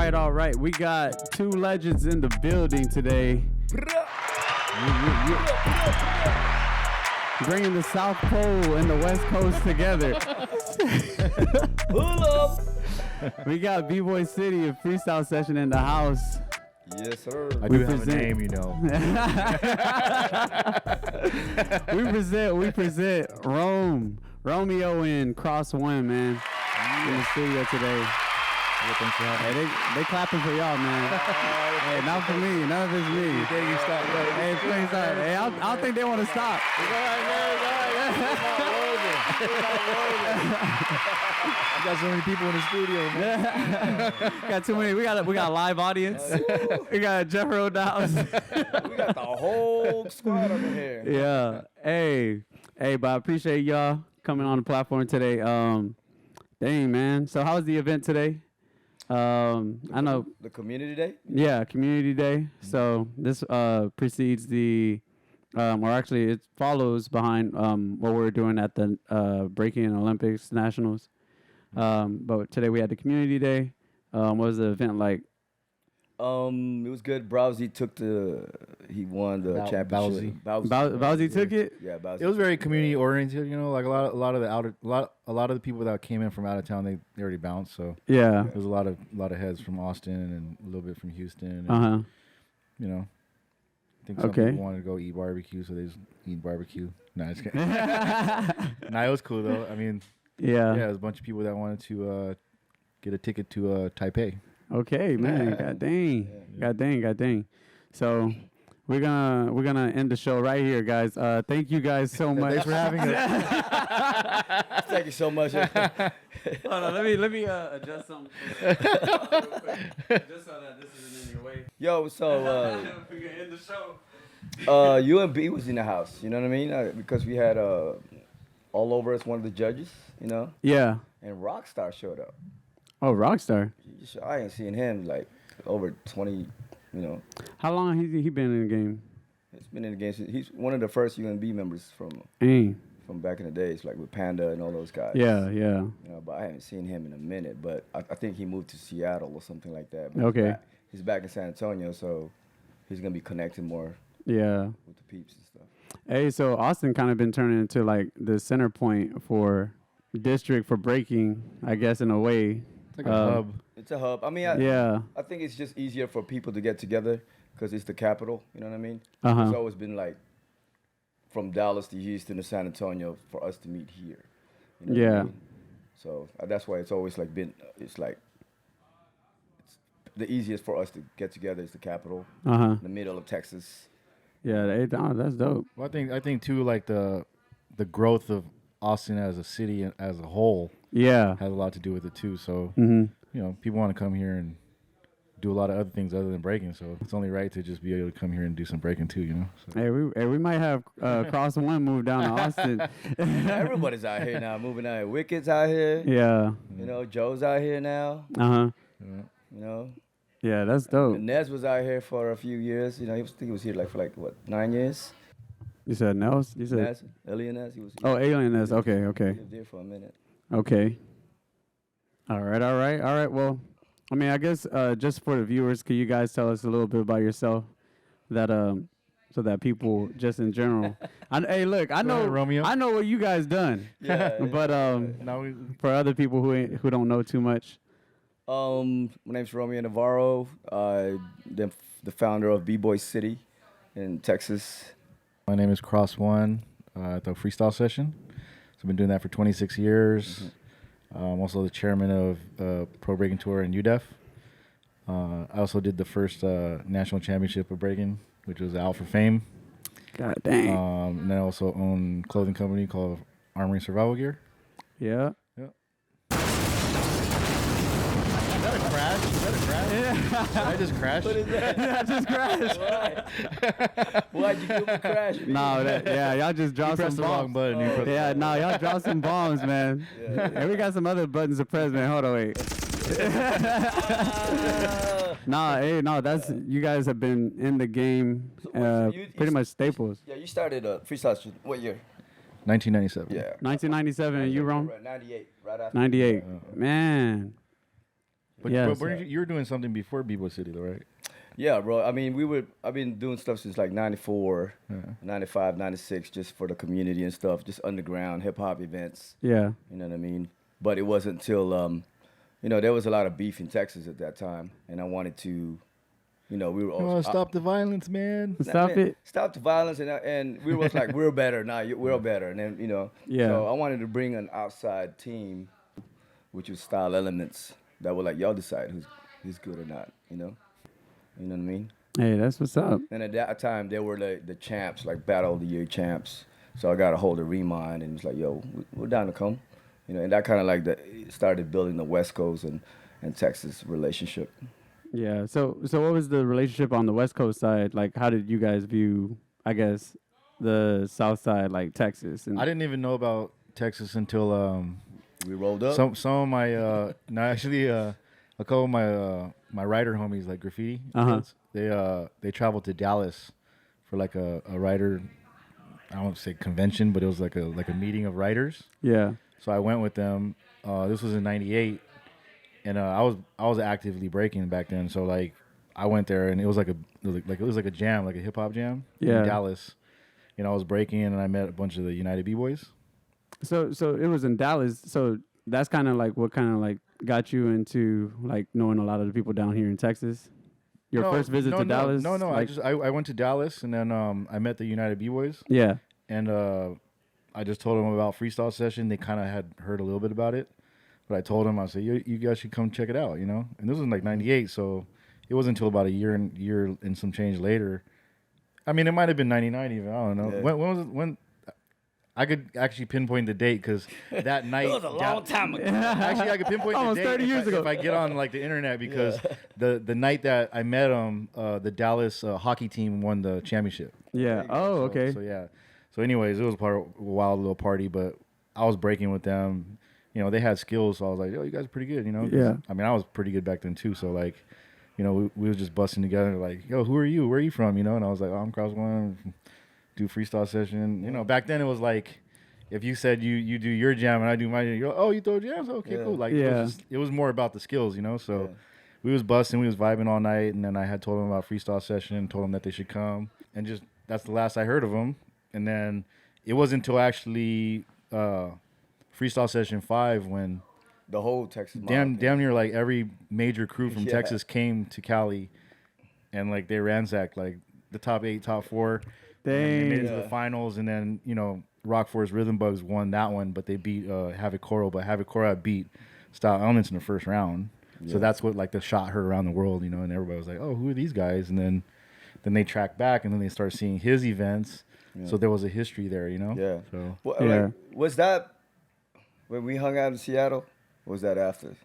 right, all right. We got two legends in the building today. Bringing the South Pole and the West Coast together. Pull up. We got BBOY CITY and Freestyle Session in the house. Yes, sir. I do have a name, you know. we present Romeo and Cros One, man, in the studio today. Well, thanks for having me. Hey, they clapping for y'all, man. Hey, not for me. None of it's me. You stop, Hey, please stop. Hey, I don't think they want to stop. It's all right, man. It's all right. It's not You got so many people in the studio, man. Got too many. We got a live audience. We got Jeff Roadhouse. we got the whole squad over here. Yeah. Hey, but I appreciate y'all coming on the platform today. Dang, man. So how was the event today? I know the community day. Yeah, community day. So this precedes the, or actually it follows behind what we're doing at the Breaking Olympics Nationals. But today we had the community day. What was the event like? It was good. Browsy he won the championship. Bowsy took it. Yeah, Bowsy. It was very community oriented, you know. Like a lot of the people that came in from out of town, they already bounced. So Yeah. there was a lot of heads from Austin and a little bit from Houston. And, You know, I think some people wanted to go eat barbecue, so they just eat barbecue. No, just kidding. It was cool though. I mean, yeah, there was a bunch of people that wanted to get a ticket to Taipei. Okay, man. God dang. So we're gonna end the show right here, guys. Thank you guys so much. Thanks for having us. Thank you so much. Hold on, let me adjust something real quick, just so that this isn't in your way. Yo, so we can end the show. UMB was in the house. You know what I mean? Because we had all over us one of the judges. You know. Yeah. And Rockstar showed up. Oh, Rockstar. I ain't seen him like over 20, you know. How long has he been in the game? He's been in the game since he's one of the first UNB members from back in the days, like with Panda and all those guys. Yeah. You know, but I haven't seen him in a minute. But I think he moved to Seattle or something like that. But Okay. He's back in San Antonio, so he's gonna be connecting more. Yeah. With the peeps and stuff. Hey, so Austin kind of been turning into like the center point for district for breaking, I guess, in a way. It's like a hub. It's a hub. I mean, I think it's just easier for people to get together because it's the capital. You know what I mean? It's always been like from Dallas to Houston to San Antonio for us to meet here. You know what I mean? So that's why it's always like been. It's like the easiest for us to get together is the capital, the middle of Texas. Yeah, that's dope. Well, I think too, like the growth of Austin as a city and as a whole. Yeah, has a lot to do with it too. So you know, people want to come here and do a lot of other things other than breaking. So it's only right to just be able to come here and do some breaking too. You know. So. Hey, we might have Cros One move down to Austin. Everybody's out here now, moving out here. Wicked's out here. Yeah. You know, Joe's out here now. You know. Yeah, that's dope. Nez was out here for a few years. You know, I think he was here for 9 years. You said Nels? You said Nez, Alien Nez. He was. Oh, Alien Nez. Okay. He lived there for a minute. Okay. All right. Well, I mean, I guess just for the viewers, could you guys tell us a little bit about yourself, that so that people just in general. Hey, look, I know Romeo. I know what you guys done. Yeah. But for other people who don't know too much. My name's Romeo Navarro. The founder of BBOY CITY in Texas. My name is Cros One at the Freestyle Session. So I've been doing that for 26 years. I'm also the chairman of Pro Breaking Tour in UDEF. I also did the first national championship of breaking, which was Out for Fame. God dang. And then I also own a clothing company called Armory Survival Gear. Yeah. Is that a crash? Yeah. Did I just crash? What is that? I just crashed. Why'd you give me a crash? No, y'all just dropped some pressed the wrong bombs. button. Y'all dropped some bombs, man. And we got some other buttons to press, man. Hold on, wait. That's you guys have been in the game, pretty much staples. Yeah, you started Freestyle Session. What year? 1997. Yeah. 1997, and you, Rom? 98, right after. 98. Man. But you were doing something before BBOY City, though, right? Yeah, bro. I mean, I've been doing stuff since like 94, 95, 96, just for the community and stuff, just underground hip-hop events. Yeah. You know what I mean? But it wasn't until, there was a lot of beef in Texas at that time, and I wanted to, we were all... stop the violence, man. Stop it. Stop the violence, and we were like, we're better. Nah, we're better. And then, Yeah. So I wanted to bring an outside team, which was Style Elements, that were like, y'all decide who's good or not, You know what I mean? Hey, that's what's up. And at that time, they were the champs, like Battle of the Year champs. So I got a hold of Remind, and it's like, yo, we're down to come. And that kind of like started building the West Coast and Texas relationship. Yeah. So what was the relationship on the West Coast side? Like, how did you guys view, I guess, the South side, like Texas? And I didn't even know about Texas until we rolled up. Some of my a couple of my writer homies, like graffiti kids, they traveled to Dallas for like a writer, I won't say convention, but it was like a meeting of writers. Yeah. So I went with them. This was in '98, and I was actively breaking back then. So like I went there, and it was like a jam, like a hip hop jam in Dallas. I was breaking, and I met a bunch of the United B-Boys. So it was in Dallas. So that's kind of like what kind of like got you into like knowing a lot of the people down here in Texas. Your first visit to Dallas? No. Like, I went to Dallas, and then I met the United B-Boys. Yeah. And I just told them about Freestyle Session. They kind of had heard a little bit about it, but I told them, I said, you guys should come check it out, And this was like '98, so it wasn't until about a year and some change later. I mean, it might have been '99 even. I don't know. Yeah. When was it? When I could actually pinpoint the date because that night. It was a long time ago. Actually, I could pinpoint the date 30 years ago. if I get on like the internet because the night that I met them, the Dallas hockey team won the championship. Yeah. Oh, okay. So yeah. So anyways, it was part of a wild little party, but I was breaking with them. They had skills, so I was like, "Yo, you guys are pretty good," Yeah. I mean, I was pretty good back then too. So like, we were just busting together. Like, "Yo, who are you? Where are you from?" And I was like, "Oh, I'm Cros One. Do Freestyle Session." Back then it was like, if you said you do your jam and I do my jam, you're like, "Oh, you throw jams? Okay, cool." Like, it was more about the skills, So we was busting, we was vibing all night, and then I had told them about Freestyle Session, told them that they should come, and just that's the last I heard of them. And then it wasn't until actually Freestyle Session 5 when the whole Texas damn near like every major crew from Texas came to Cali, and like they ransacked like the top 8, top 4. They made it to the finals, and then Rock Force Rhythm Bugs won that one, but they beat Havoc Coro, but Havoc Coro beat Style Elements in the first round. So that's what like the shot heard around the world, and everybody was like, "Oh, who are these guys?" And then they tracked back, and then they started seeing his events. Yeah. So there was a history there, Yeah. So like, was that when we hung out in Seattle? Or was that after?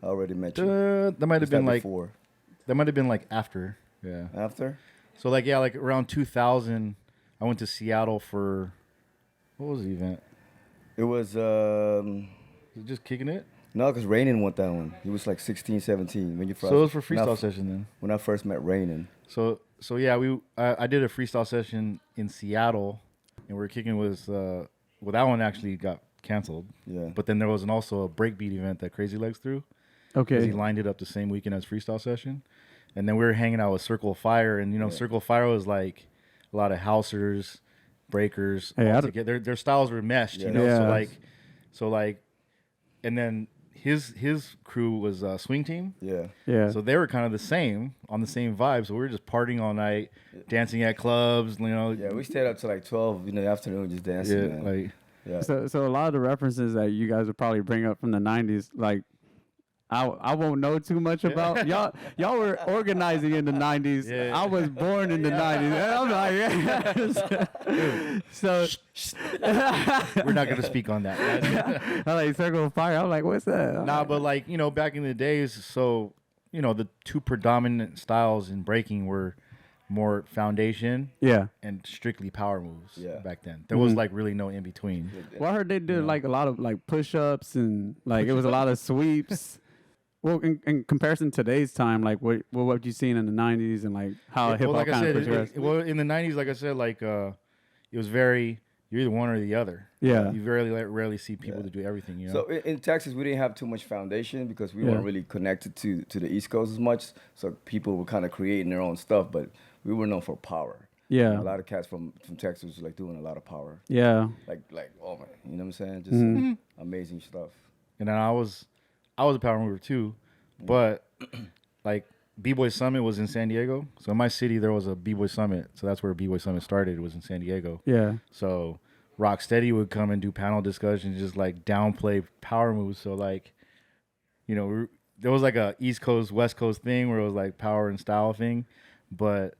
I already mentioned. That might have been like before. That might have been like after. Yeah. After. So like like around 2000, I went to Seattle for what was the event? It was. Was it just kicking it? No, because Rainin won that one. He was like 16, 17 when you first. So it was for Freestyle Session then. When I first met Rainin. So yeah, I did a Freestyle Session in Seattle, and we were kicking with that one actually got canceled. Yeah. But then there was also a breakbeat event that Crazy Legs threw. Okay. He lined it up the same weekend as Freestyle Session, and then we were hanging out with Circle of Fire, and Circle of Fire was like a lot of housers, breakers. Hey, their styles were meshed, Yeah. So like, and then his crew was Swing Team. Yeah. So they were kind of the same, on the same vibe. So we were just partying all night, dancing at clubs, Yeah, we stayed up till like 12 in the afternoon just dancing. Yeah, So a lot of the references that you guys would probably bring up from the 90s, like, I won't know too much about. Y'all were organizing in the 90s. Yeah. I was born in the 90s. And I'm like, so. We're not going to speak on that. I like Circle of Fire. I'm like, what's that? Nah, but like, back in the days, so, the two predominant styles in breaking were more foundation and strictly power moves back then. There was like really no in between. Well, I heard they did like a lot of like push-ups and like it was a lot of sweeps. Well, in comparison to today's time, like what you seen in the 90s and like how hip hop kind of progressed. Well, in the 90s, like I said, like it was very you're either one or the other. Yeah. You rarely see people to do everything, you know? So in Texas, we didn't have too much foundation because we weren't really connected to the East Coast as much. So people were kind of creating their own stuff, but we were known for power. Yeah. You know, a lot of cats from Texas was like doing a lot of power. Yeah. Like oh man, you know what I'm saying? Just amazing stuff. And then I was a power mover too, but like B-Boy Summit was in San Diego. So in my city there was a B-Boy Summit. So that's where B-Boy Summit started. It was in San Diego. Yeah. So Rocksteady would come and do panel discussions, just like downplay power moves. So like, you know, there was like a East Coast, West Coast thing where it was like power and style thing. But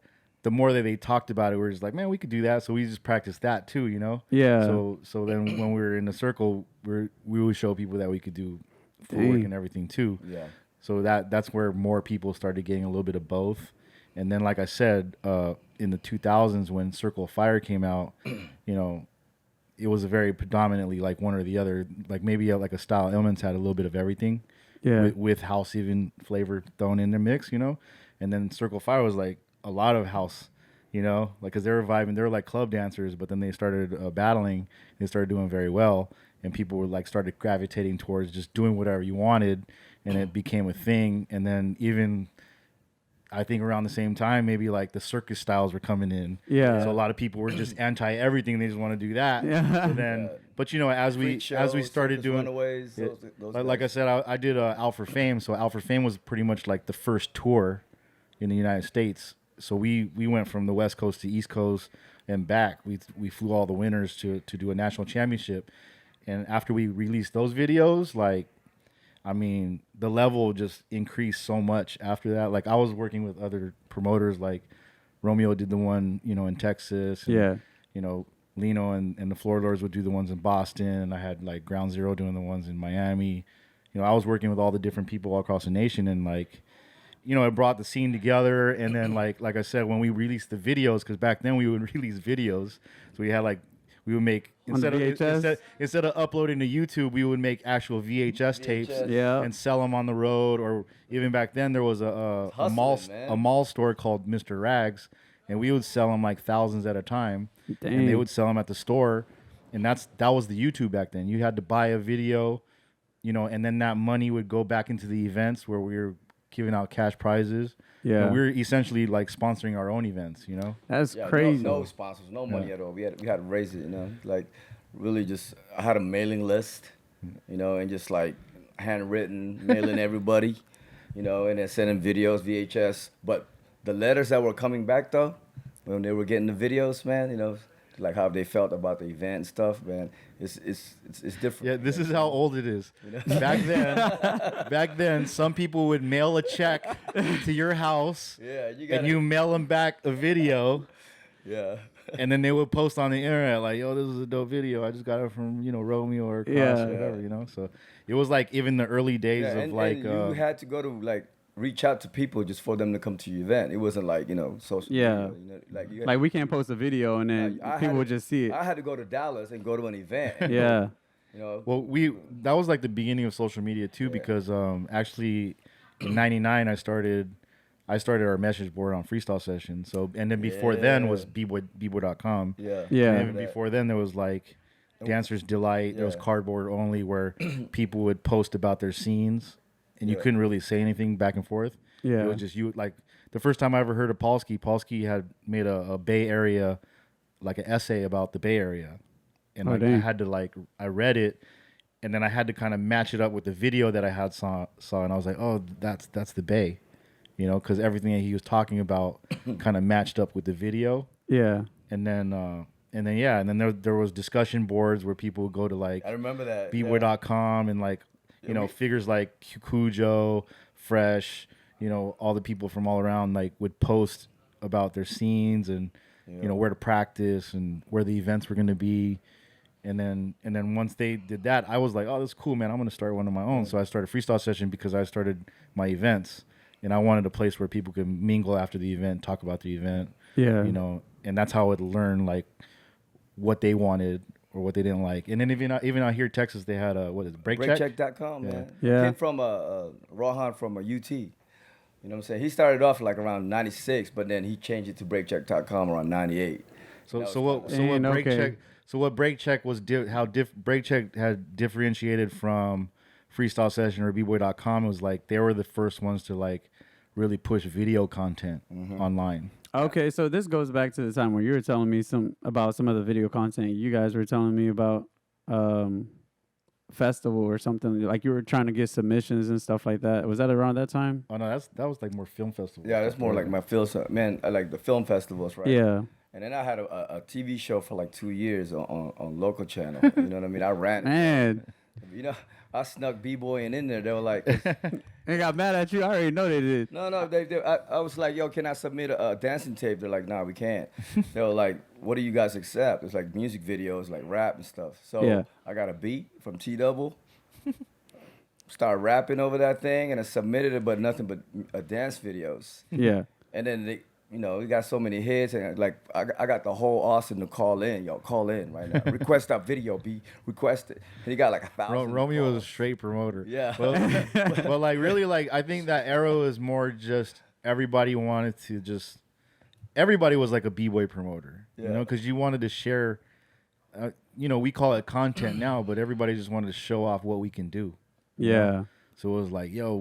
the more that they talked about it, we were just like, man, we could do that. So we just practiced that too, you know? Yeah. So then when we were in the circle, we would show people that we could do footwork and everything too. Yeah. So that's where more people started getting a little bit of both. And then, like I said, in the 2000s when Circle of Fire came out, you know, it was a very predominantly like one or the other. Like maybe like a Style Elements had a little bit of everything. Yeah. With house even flavor thrown in the mix, you know? And then Circle of Fire was like a lot of house, you know? Like, because they were vibing. They were like club dancers, but then they started battling. They started doing very well. And people were like started gravitating towards just doing whatever you wanted. And it became a thing. And then even... I think around the same time, maybe like the circus styles were coming in. Yeah. So a lot of people were just anti everything. They just want to do that. Yeah. And then, but you know, as we started doing, Runaways, like I said, I did Out for Fame. So Out for Fame was pretty much like the first tour in the United States. So we went from the West Coast to East Coast and back. We flew all the winners to do a national championship. And after we released those videos, like, I mean, the level just increased so much after that. Like, I was working with other promoters, like Romeo did the one, you know, in Texas. And, you know, Lino and the Floor Lords would do the ones in Boston. And I had, like, Ground Zero doing the ones in Miami. You know, I was working with all the different people all across the nation. And, like, you know, it brought the scene together. And then, like I said, when we released the videos, because back then we would release videos. So we had, like, we would make instead of uploading to YouTube, we would make actual VHS tapes and sell them on the road. Or even back then, there was a mall store called Mr. Rags, and we would sell them like thousands at a time. Dang. And they would sell them at the store, and that was the YouTube back then. You had to buy a video, you know, and then that money would go back into the events where we were giving out cash prizes. Yeah, and we were essentially like sponsoring our own events, you know. That's crazy. No sponsors, no money at all. We had to raise it, you know. Like really, just I had a mailing list, you know, and just like handwritten, mailing everybody, you know, and then sending videos, VHS. But the letters that were coming back though, when they were getting the videos, man, you know, like how they felt about the event and stuff, man. It's different. Yeah, this is how old it is. You know? Back then, some people would mail a check to your house, and you mail them back a video. Yeah. And then they would post on the internet like, "Yo, this is a dope video. I just got it from, you know, Romeo or Cros or whatever, you know." So it was like even the early days of like and you had to go to like reach out to people just for them to come to your event. It wasn't like, you know, social media, you know, like we can't post a video and then people would just see it. I had to go to Dallas and go to an event. Yeah. You know. Well, that was like the beginning of social media too, because actually in '99 I started our message board on Freestyle Session. So and then before then was BBOY.com. Yeah. And before then there was like Dancer's Delight. There was Cardboard Only, where people would post about their scenes. And you couldn't really say anything back and forth. Yeah. It was just you. Like, the first time I ever heard of Polsky had made a Bay Area, like an essay about the Bay Area. And I had to, like, I read it, and then I had to kind of match it up with the video that I had saw. And I was like, oh, that's the Bay. You know, because everything that he was talking about kind of matched up with the video. Yeah. And then there was discussion boards where people would go to, like, I remember that. BBOY.com and, like, you know, figures like Cujo, Fresh, you know, all the people from all around, like, would post about their scenes and, you know, where to practice and where the events were going to be. And then once they did that, I was like, oh, that's cool, man. I'm going to start one of my own. So I started Freestyle Session because I started my events. And I wanted a place where people could mingle after the event, talk about the event. Yeah. You know, and that's how I would learn, like, what they wanted or what they didn't like. And then even out here in Texas, they had breakcheck.com, man. Yeah. Came from Rohan from a UT. You know what I'm saying? He started off like around 96, but then he changed it to breakcheck.com around 98. So what So what Break Check was Break Check had differentiated from Freestyle Session or BBOY.com was like they were the first ones to like really push video content online. Okay, so this goes back to the time where you were telling me about some of the video content you guys were telling me about festival or something. Like you were trying to get submissions and stuff like that. Was that around that time? Oh no, that was like more film festival. Yeah, that's more like my film. Man, I like the film festivals, right? Yeah. And then I had a TV show for like 2 years on local channel. You know what I mean? I ran. Man. You know, I snuck B-boying in there. They were like, they got mad at you. I already know they did. No, I was like, yo, can I submit a dancing tape? They're like, nah, we can't. They were like, what do you guys accept? It's like music videos, like rap and stuff. So I got a beat from T-Double. Started rapping over that thing, and I submitted it, but nothing but dance videos. Yeah. And then we got so many hits, and like I got the whole Austin to call in. Yo, call in right now. Request that video, B. Request it. And he got like 1,000. Romeo calls. was a straight promoter. Yeah. Well, like really, like I think that era was more just everybody wanted to just. Everybody was like a b-boy promoter, you know, because you wanted to share. We call it content now, but everybody just wanted to show off what we can do. Yeah. Know? So it was like, yo,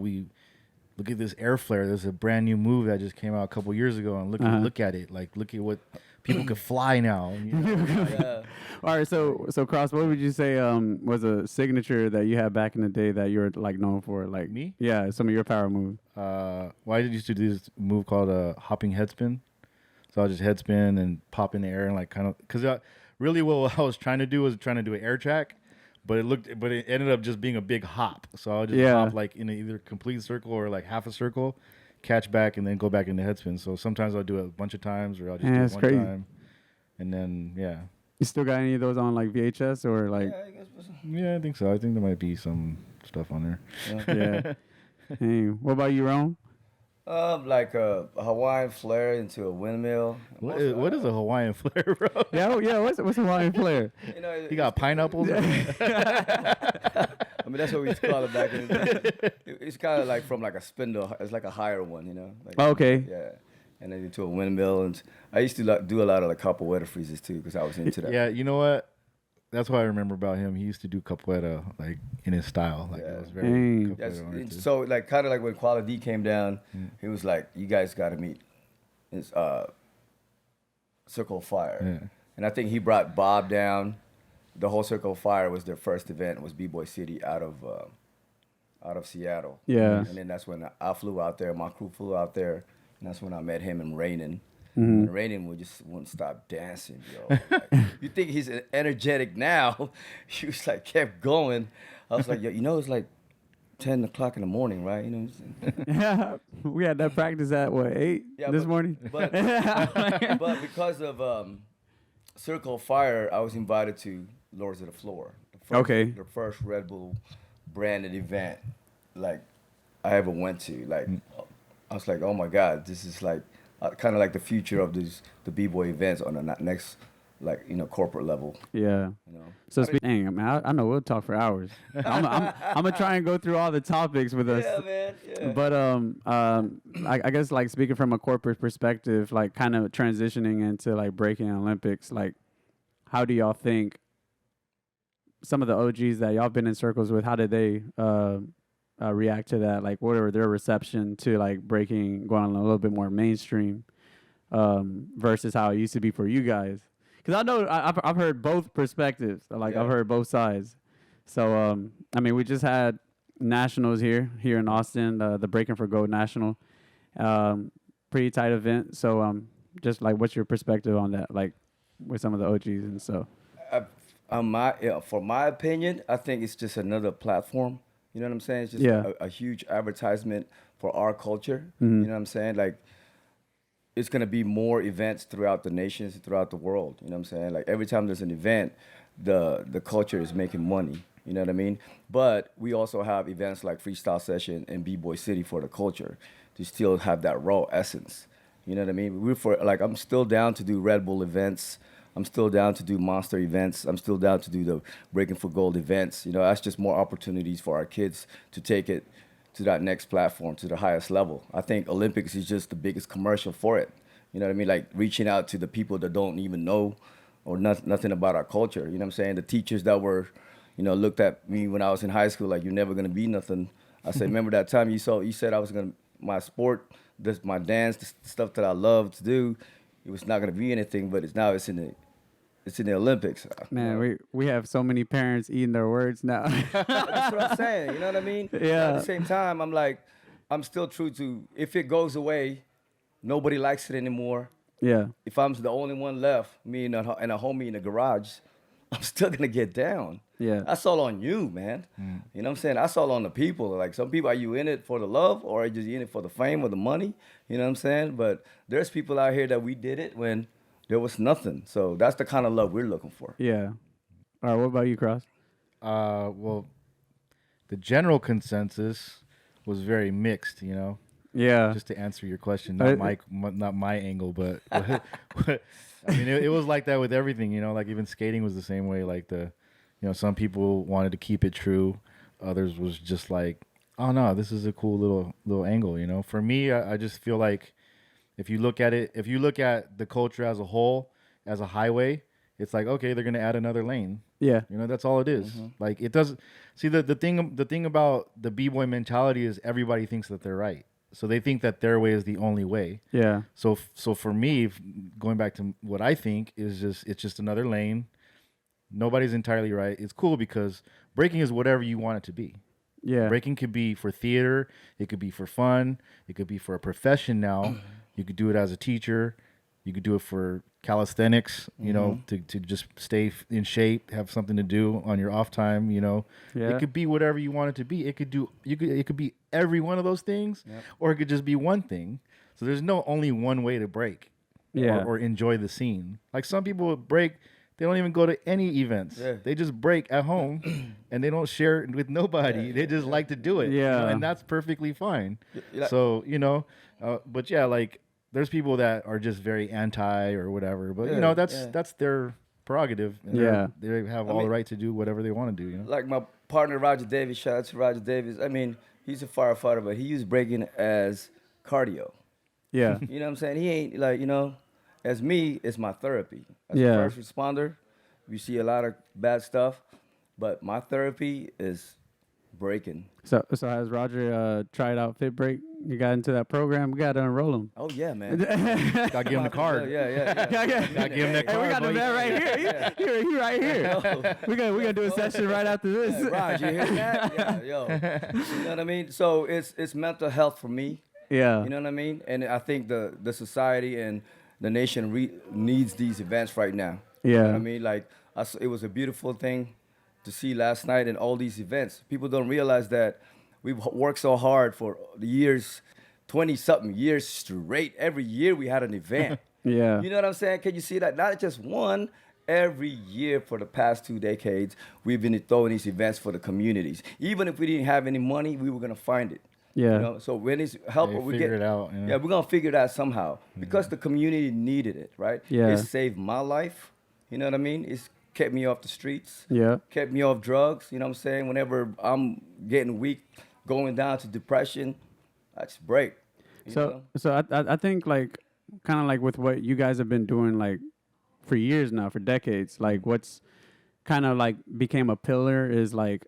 look at this air flare. There's a brand new move that just came out a couple years ago, and look at it. Like, look at what people could fly now. You know? All right, so Cros, what would you say was a signature that you had back in the day that you're like known for? Like me? Yeah, some of your power moves. Well, I used to do this move called a hopping head spin. So I just head spin and pop in the air and like kind of because really what I was trying to do was trying to do an air track. But it ended up just being a big hop. So I'll just hop like in either complete circle or like half a circle, catch back, and then go back into head spin. So sometimes I'll do it a bunch of times, or I'll just do it one time. And then, You still got any of those on like VHS or like? Yeah, I think so. I think there might be some stuff on there. Hey, what about you, Rome? Like a Hawaiian flare into a windmill. What is a Hawaiian flare, bro? Yeah. What's Hawaiian flare? You got pineapples. I mean, that's what we used to call it back in the day. It's kind of like from like a spindle. It's like a higher one, you know. Like, okay. Yeah, and then into a windmill, and I used to do a lot of like capoeira freezes too because I was into that. Yeah, you know what? That's what I remember about him. He used to do capoeira like in his style. Like it was very so like kind of like when Quality D came down, he was like, "You guys got to meet." It's Circle of Fire, and I think he brought Bob down. The whole Circle of Fire was their first event. It was BBOY City out of Seattle. Yeah, and then that's when I flew out there. My crew flew out there, and that's when I met him and Rainin. And Raiden wouldn't stop dancing, yo. Like, you think he's energetic now? He was like kept going. I was like, yo, it's like 10 o'clock in the morning, right? You know what I'm saying? Yeah, we had that practice at 8 this morning. But because of Circle of Fire, I was invited to Lords of the Floor. The first Red Bull branded event, like I ever went to. Like I was like, oh my God, this is like. Kind of like the future of the b-boy events on the next, like corporate level. Yeah. So dang, man, I know we'll talk for hours. I'm gonna try and go through all the topics with us. Yeah, man. Yeah. But I guess like speaking from a corporate perspective, like kind of transitioning into like breaking Olympics, like how do y'all think some of the OGs that y'all been in circles with, how did they react to that? Like, what were their reception to like breaking, going a little bit more mainstream, versus how it used to be for you guys? Because I know I've heard both perspectives. Like I've heard both sides. So I mean, we just had nationals here in Austin, the Breaking for Gold National, pretty tight event. So just like, what's your perspective on that? Like with some of the OGs and so. For my opinion, I think it's just another platform. You know what I'm saying? It's just a huge advertisement for our culture. You know what I'm saying? Like, it's going to be more events throughout the nations, throughout the world. You know what I'm saying? Like, every time there's an event, the culture is making money. You know what I mean? But we also have events like Freestyle Session and BBOY City for the culture to still have that raw essence. You know what I mean? I'm still down to do Red Bull events. I'm still down to do monster events. I'm still down to do the Breaking for Gold events. That's just more opportunities for our kids to take it to that next platform, to the highest level. I think Olympics is just the biggest commercial for it. You know what I mean? Like reaching out to the people that don't even know or nothing about our culture. You know what I'm saying? The teachers that were, looked at me when I was in high school like, you're never gonna be nothing. I said, remember that time you said I was gonna, my sport, my dance, the stuff that I love to do, it was not gonna be anything, but it's in the Olympics. Man, we have so many parents eating their words now. That's what I'm saying. You know what I mean? Yeah. But at the same time, I'm like, I'm still true to, if it goes away, nobody likes it anymore. Yeah. If I'm the only one left, me and a homie in the garage, I'm still gonna get down. Yeah. That's all on you, man. You know what I'm saying? That's all on the people. Like, some people, are you in it for the love, or are you just in it for the fame or the money? You know what I'm saying? But there's people out here that we did it when there was nothing. So that's the kind of love we're looking for. Yeah. All right. What about you, Cros? Well, the general consensus was very mixed, Yeah. Just to answer your question, not my angle, but I mean, it was like that with everything, like even skating was the same way. Like some people wanted to keep it true, others was just like, oh no, this is a cool little angle. For me, I just feel like if you look at the culture as a whole, as a highway, it's like, okay, they're gonna add another lane. Yeah. That's all it is. Like, it doesn't. See, the thing about the b-boy mentality is everybody thinks that they're right. So they think that their way is the only way. Yeah. So for me, going back to what I think is it's just another lane. Nobody's entirely right. It's cool because breaking is whatever you want it to be. Yeah. Breaking could be for theater. It could be for fun. It could be for a profession now. You could do it as a teacher. You could do it for calisthenics, to just stay in shape, have something to do on your off time, Yeah. It could be whatever you want it to be. It could be every one of those things, or it could just be one thing. So there's no only one way to break, or enjoy the scene. Like, some people break, they don't even go to any events. Yeah. They just break at home, and they don't share it with nobody. Yeah. They just like to do it. Yeah. And that's perfectly fine. Yeah. So, but yeah, like, there's people that are just very anti or whatever, but that's their prerogative. And they have all the right to do whatever they want to do. Like my partner Roger Davis, shout out to Roger Davis. I mean, he's a firefighter, but he used breaking as cardio. Yeah. You know what I'm saying? He ain't like, as me, it's my therapy. As a first responder, we see a lot of bad stuff, but my therapy is breaking. So has Roger tried out Fit Break? You got into that program? We got to enroll him. Oh yeah, man. Gotta give him the card. Yeah. Gotta give him that card. Hey, we got the man right here. He right here. We gonna do a session right after this. Yeah, Raj, you hear that? Yeah, yo. You know what I mean? So it's mental health for me. Yeah. You know what I mean? And I think the society and the nation needs these events right now. Yeah. You know what I mean? Like, it was a beautiful thing to see last night and all these events. People don't realize that we've worked so hard for the years, 20-something years straight. Every year we had an event. Yeah. You know what I'm saying? Can you see that? Not just one. Every year for the past 2 decades, we've been throwing these events for the communities. Even if we didn't have any money, we were going to find it. Yeah. So when it's help, we figure it out. Yeah, we're going to figure it out somehow because the community needed it, right? Yeah. It saved my life. You know what I mean? It's kept me off the streets. Yeah. Kept me off drugs. You know what I'm saying? Whenever I'm getting weak, going down to depression, I just break. So I think, like, kind of like with what you guys have been doing, like, for years now, for decades, like, what's kind of like became a pillar is like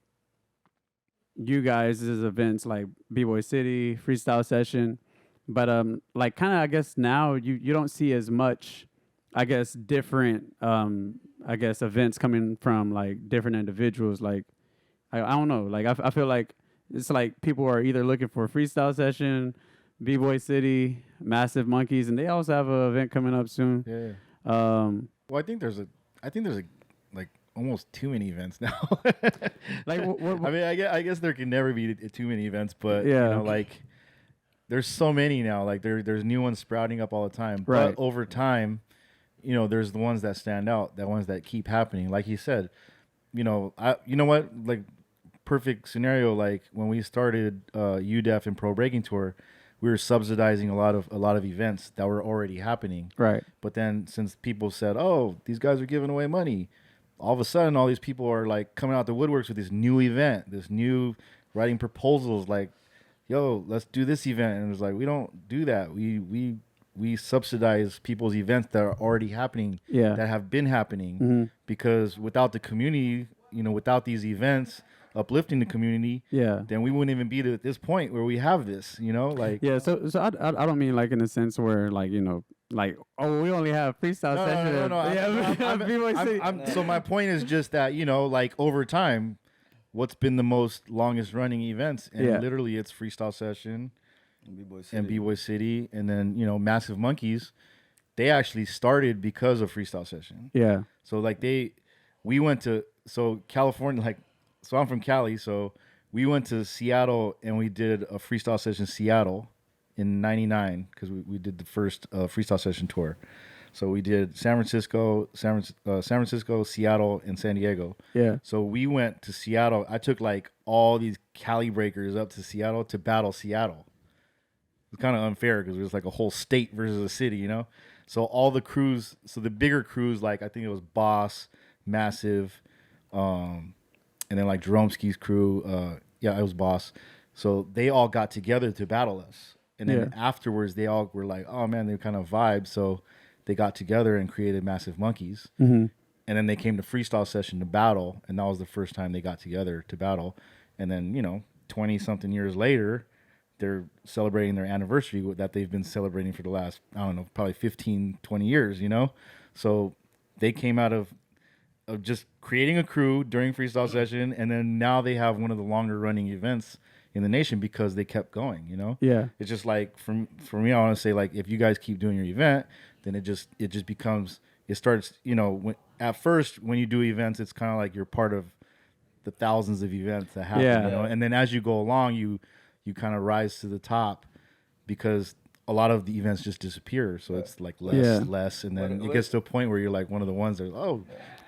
you guys' events like BBOY City, Freestyle Session, but like kind of I guess now you don't see as much, I guess, different I guess events coming from like different individuals. Like I don't know, like I feel like it's like people are either looking for Freestyle Session, BBOY City, Massive Monkeys, and they also have an event coming up soon. Yeah. Well, I think there's like almost too many events now. Like, what? I mean, I guess there can never be too many events, but Yeah. like there's so many now. Like there's new ones sprouting up all the time. Right. But over time, there's the ones that stand out, the ones that keep happening. Like you said, you know what? Like, perfect scenario. Like when we started UDEF and Pro Breaking Tour, we were subsidizing a lot of events that were already happening. Right. But then since people said, "Oh, these guys are giving away money," all of a sudden all these people are like coming out the woodworks with this new event, this new writing proposals like, "Yo, let's do this event." And it's like, we don't do that. We we subsidize people's events that are already happening, that have been happening, because without the community, without these events uplifting the community, then we wouldn't even be at this point where we have this, like. Yeah, so I don't mean like in a sense where like, like, oh, we only have freestyle session. No. So my point is just that, like over time, what's been the most longest running events, and literally it's Freestyle Session and BBOY City, and then Massive Monkeys. They actually started because of Freestyle Session. Yeah. So like we went to California, like, so I'm from Cali, so we went to Seattle and we did a Freestyle Session Seattle in '99 because we did the first Freestyle Session tour. So we did San Francisco, Seattle, and San Diego. Yeah. So we went to Seattle. I took like all these Cali breakers up to Seattle to battle Seattle. It's kind of unfair because it was like a whole state versus a city, So all the crews, so the bigger crews, like I think it was Boss, Massive, and then like Jeromski's crew, it was Boss. So they all got together to battle us. And then afterwards, they all were like, oh man, they kind of vibe. So they got together and created Massive Monkeys. Mm-hmm. And then they came to Freestyle Session to battle. And that was the first time they got together to battle. And then, 20 something years later, they're celebrating their anniversary that they've been celebrating for the last, I don't know, probably 15, 20 years, So they came out of just creating a crew during Freestyle Session, and then now they have one of the longer running events in the nation because they kept going, Yeah. It's just like, for me, I want to say, like, if you guys keep doing your event, then it just becomes, it starts, at first when you do events, it's kind of like you're part of the thousands of events that happen, and then as you go along, you kind of rise to the top because a lot of the events just disappear. So it's like less. And then it gets to a point where you're like one of the ones that,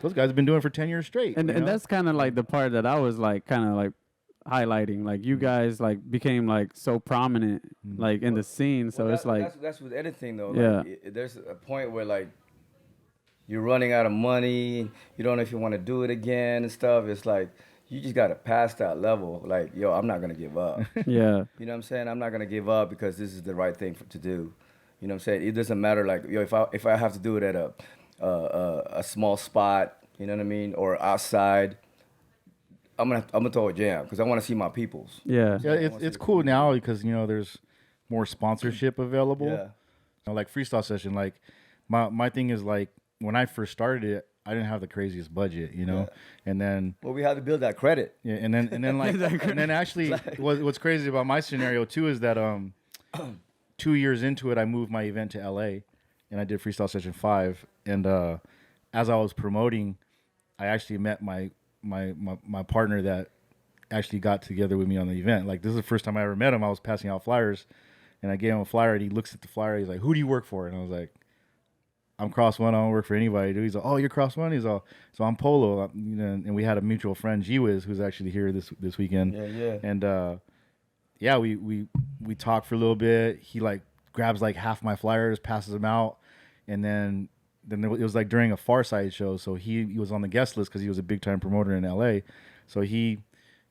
those guys have been doing it for 10 years straight. And that's kind of like the part that I was like, kind of like highlighting, like you guys like became like so prominent, like in the scene. So it's like, that's with anything though. Like, there's a point where like you're running out of money. You don't know if you want to do it again and stuff. It's like, you just got to pass that level. Like, yo, I'm not going to give up. Yeah. You know what I'm saying? I'm not going to give up because this is the right thing to do. You know what I'm saying? It doesn't matter, like, yo, if I have to do it at a small spot, you know what I mean, or outside, I'm gonna throw a jam because I want to see my peoples. Yeah. Yeah, it's cool now because, there's more sponsorship available. Yeah. Like Freestyle Session, like, my thing is, like, when I first started it, I didn't have the craziest budget, and then we had to build that credit. Yeah, and then like and then actually what's crazy about my scenario too is that 2 years into it, I moved my event to LA, and I did Freestyle Session 5, and as I was promoting, I actually met my partner that actually got together with me on the event. Like, this is the first time I ever met him. I was passing out flyers, and I gave him a flyer, and he looks at the flyer. He's like, "Who do you work for?" And I was like, "I'm Cros One. I don't work for anybody, dude." He's like, "Oh, you're Cros One." He's all, "So I'm Polo." And we had a mutual friend, G-Wiz, who's actually here this weekend. Yeah. And we talked for a little bit. He like grabs like half my flyers, passes them out, and then it was like during a Far Side show, so he was on the guest list because he was a big time promoter in LA. So he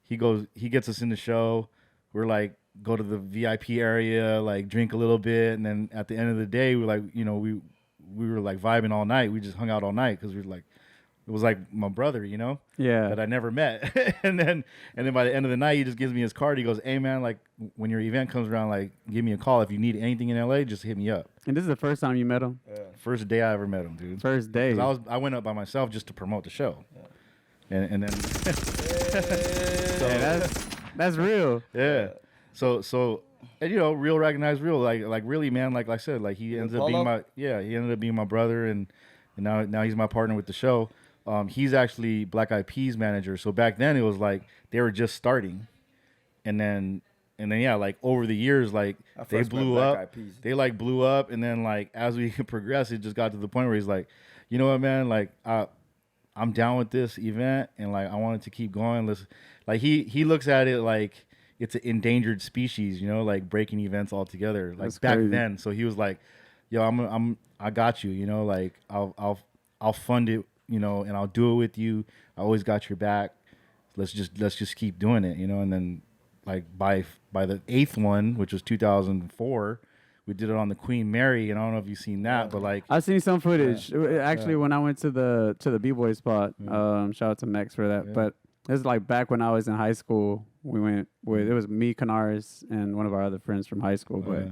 gets us in the show. We're like, go to the VIP area, like drink a little bit, and then at the end of the day, we're like, we were like vibing all night. We just hung out all night because we were like, it was like my brother, that I never met. and then by the end of the night, he just gives me his card. He goes, "Hey man, like when your event comes around, like give me a call. If you need anything in LA, just hit me up." And this is the first time you met him? Yeah. First day I ever met him, dude. First day. I went up by myself just to promote the show. Yeah. And then that's real. Yeah. So and real recognize real, like really, man. Like I said, like he ended up being my brother, and now he's my partner with the show. He's actually Black Eyed Peas manager. So back then it was like they were just starting, and then like over the years, like they blew up. They like blew up, and then like as we progressed, it just got to the point where he's like, you know what, man, like I'm down with this event, and like I wanted to keep going. Listen, like he looks at it like it's an endangered species, like breaking events altogether. Like, that's back crazy. Then, so he was like, "Yo, I got you, like I'll fund it, and I'll do it with you. I always got your back. Let's just keep doing it, And then like by the 8th one, which was 2004, we did it on the Queen Mary, and I don't know if you've seen that, but like I've seen some footage. Actually, when I went to the B-boy spot, shout out to Mex for that. But this is like back when I was in high school. We went with it was me, Canaris, and one of our other friends from high school. But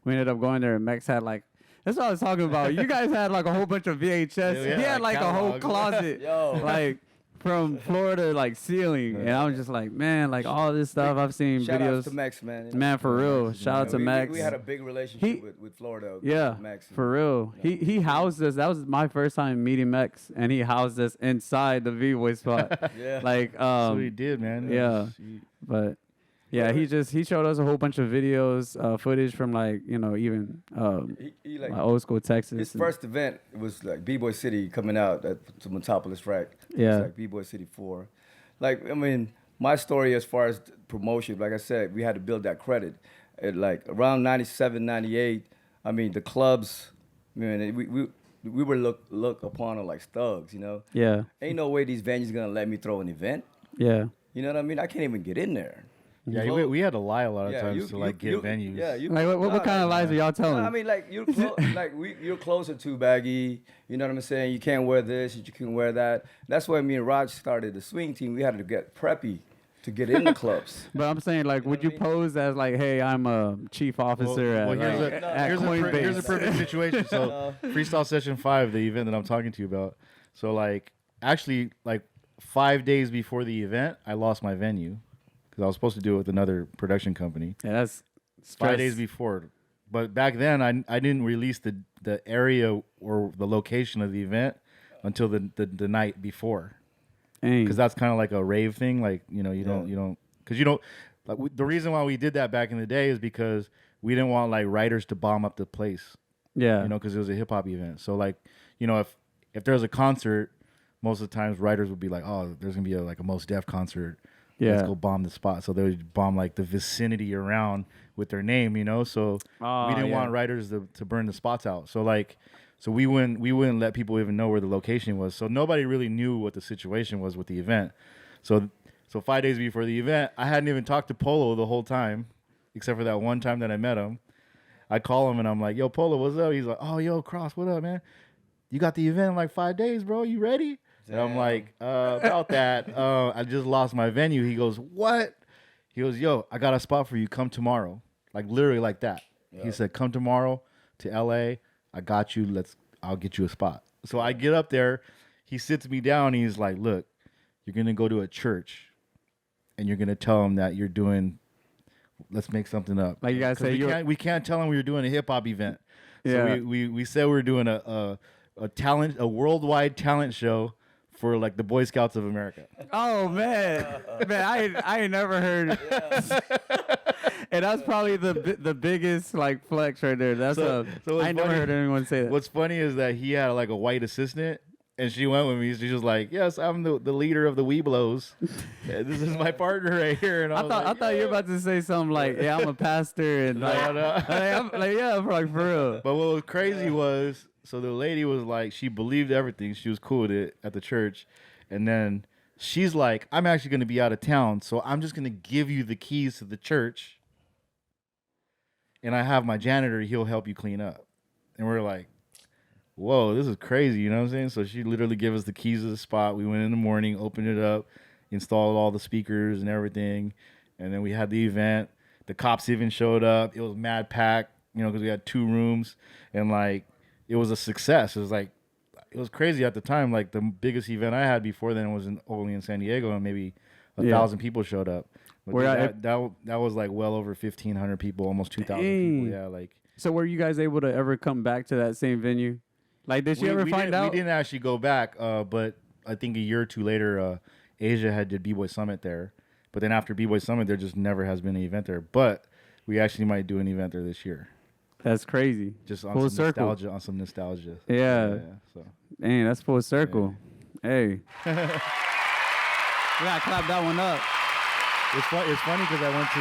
we ended up going there, and Mex had like. That's what I was talking about. You guys had like a whole bunch of VHS. He had like a whole closet, like from floor to like ceiling. And I was just like, man, like all this stuff I've seen Shout videos. out to Max, man. Man, for real. Shout out to Max. We had a big relationship with Florida. Yeah, with Max for real. He housed us. That was my first time meeting Max, and he housed us inside the V-Boy spot. Like, that's what he did, man. Yeah, but. Yeah, he showed us a whole bunch of videos, footage from like even like old school Texas. His first event was like BBOY City coming out to Metropolis, right? Yeah, it's like BBOY City 4. Like I mean, my story as far as promotion, like I said, we had to build that credit. At like around 97, 98, I mean the clubs, man, we were looked upon like thugs, Yeah. Ain't no way these venues gonna let me throw an event. Yeah. You know what I mean? I can't even get in there. Yeah, we had to lie a lot of times to like get venues. Yeah, like what kind of lies are y'all telling? I mean, like you're closer to Baggy. You know what I'm saying? You can't wear this, you can wear that. That's why me and Raj started the swing team. We had to get preppy to get in the clubs. But I'm saying, like, would you pose as like, hey, I'm a chief officer at Coinbase? Here's a perfect situation. So Freestyle Session 5, the event that I'm talking to you about. So like, actually, like 5 days before the event, I lost my venue. Because I was supposed to do it with another production company. Yeah, that's 5 days before. But back then, I didn't release the area or the location of the event until the night before. Because that's kind of like a rave thing. Like, you don't, because like the reason why we did that back in the day is because we didn't want like writers to bomb up the place. Yeah. Because it was a hip hop event. So like, if there's a concert, most of the times writers would be like, oh, there's going to be a Mos Def concert. Yeah. Let's go bomb the spot. So they would bomb like the vicinity around with their name, So we didn't want writers to burn the spots out. So like, we wouldn't let people even know where the location was. So nobody really knew what the situation was with the event. So 5 days before the event, I hadn't even talked to Polo the whole time, except for that one time that I met him. I call him and I'm like, yo, Polo, what's up? He's like, oh, yo, Cros, what up, man? You got the event in like 5 days, bro. You ready? And I'm like, about that. I just lost my venue. He goes, what? He goes, yo, I got a spot for you. Come tomorrow. Like literally like that. Yeah. He said, come tomorrow to LA. I got you. I'll get you a spot. So I get up there. He sits me down. He's like, look, you're going to go to a church and you're going to tell them that you're doing, let's make something up. Like you guys say, we can't tell them we were doing a hip hop event. Yeah. So we said we were doing a worldwide talent show for like the Boy Scouts of America. Oh man, I ain't never heard. And that's probably the biggest like flex right there. That's I never heard anyone say that. What's funny is that he had like a white assistant, and she went with me. She was like, "Yes, I'm the leader of the Weeblos. This is my partner right here." And I thought you were about to say something like, "Yeah, I'm a pastor," and I'm like for real. But what was crazy was. So the lady was like, she believed everything. She was cool with it at the church. And then she's like, I'm actually going to be out of town, so I'm just going to give you the keys to the church. And I have my janitor. He'll help you clean up. And we're like, whoa, this is crazy. You know what I'm saying? So she literally gave us the keys to the spot. We went in the morning, opened it up, installed all the speakers and everything. And then we had the event. The cops even showed up. It was mad packed, because we had 2 rooms. And like, it was a success. It was crazy at the time. Like the biggest event I had before then was only in San Diego, and maybe 1,000 people showed up. But that was like well over 1,500 people, almost 2,000 people. Yeah, like. So were you guys able to ever come back to that same venue? Like, did you ever find out? We didn't actually go back, but I think a year or two later, Asia did B-Boy Summit there. But then after B-Boy Summit, there just never has been an event there. But we actually might do an event there this year. That's crazy. Just on full some circle. nostalgia. On some nostalgia. Yeah. So. Dang, that's full circle. Yeah. Hey. We gotta clap that one up. It's funny because I went to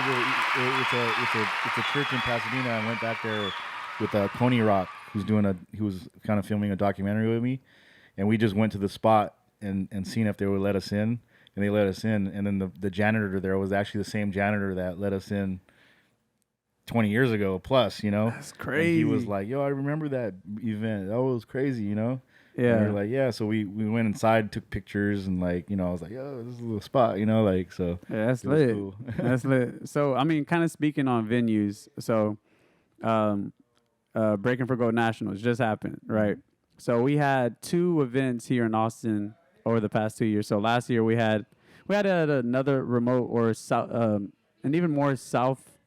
it's a church in Pasadena. I went back there with Coney Rock, he was kind of filming a documentary with me, and we just went to the spot and seen if they would let us in, and they let us in. And then the janitor there was actually the same janitor that let us in 20 years ago plus, That's crazy. And he was like, yo, I remember that event. That was crazy, Yeah. And we were like, yeah. So we went inside, took pictures, and like, I was like, yo, this is a little spot, like, so. Yeah, that's lit. Cool. That's lit. So, I mean, kind of speaking on venues. So, Breaking for Gold Nationals just happened, right? So we had 2 events here in Austin over the past 2 years. So last year we had at another remote or an even more south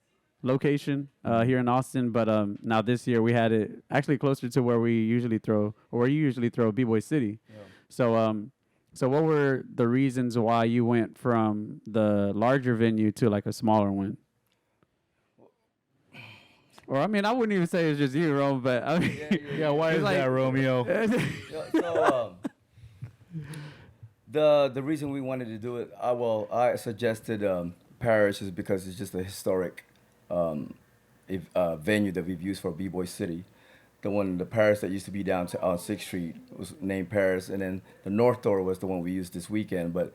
location here in Austin, but now this year we had it actually closer to where we usually throw, or where you usually throw, BBOY City. Yeah. So what were the reasons why you went from the larger venue to like a smaller one? Or I mean, I wouldn't even say it's just you, Rome, but I mean, yeah. Why is that, Romeo? The reason we wanted to do it, I suggested Paris is because it's just a historic venue that we've used for BBOY City. The Paris that used to be down on 6th Street was named Paris, and then the North Door was the one we used this weekend, but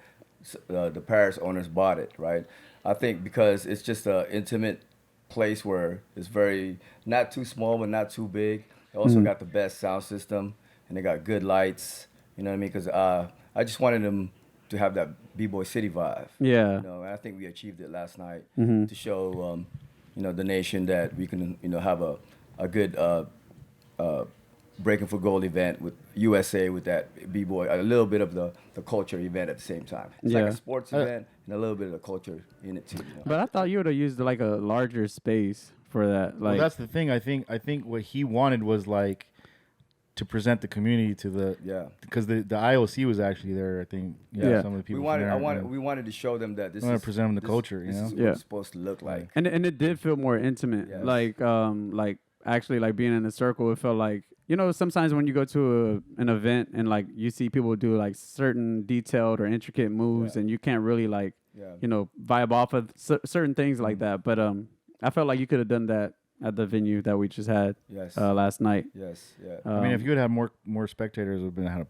the Paris owners bought it, right? I think because it's just an intimate place where it's very not too small but not too big. They also got the best sound system, and they got good lights. You know what I mean? Because I just wanted them to have that BBOY City vibe. Yeah. And I think we achieved it last night to show the nation that we can have a good Breaking for Gold event with USA with that B-boy, a little bit of the culture event at the same time. It's like a sports event and a little bit of the culture in it too. But I thought you would have used like a larger space for that. Like, well, that's the thing. I think what he wanted was like to present the community to the because the IOC was actually there. I think some of the people. We wanted to show them that this. We want to present them the culture. This is what it's supposed to look like. And it did feel more intimate. Yes. Like actually like being in a circle, it felt like. Sometimes when you go to an event and like you see people do like certain detailed or intricate moves and you can't really like, vibe off of certain things like that. But I felt like you could have done that at the venue that we just had last night. Yes, yeah. I mean, if you would have more spectators, we would have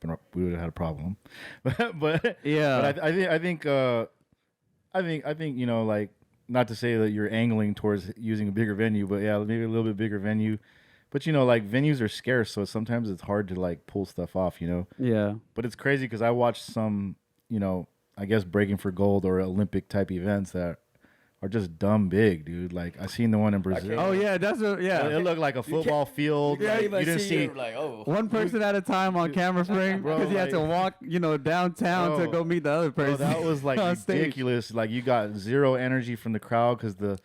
had a problem. but I think like not to say that you're angling towards using a bigger venue, but maybe a little bit bigger venue. But, like, venues are scarce, so sometimes it's hard to, like, pull stuff off, Yeah. But it's crazy because I watched some, I guess Breaking for Gold or Olympic-type events that are just dumb big, dude. Like, I seen the one in Brazil. Oh, yeah, It looked like a football field. You didn't see like, one person at a time on camera frame because you had to walk, downtown to go meet the other person. Bro, that was, like, ridiculous. Like, you got zero energy from the crowd because the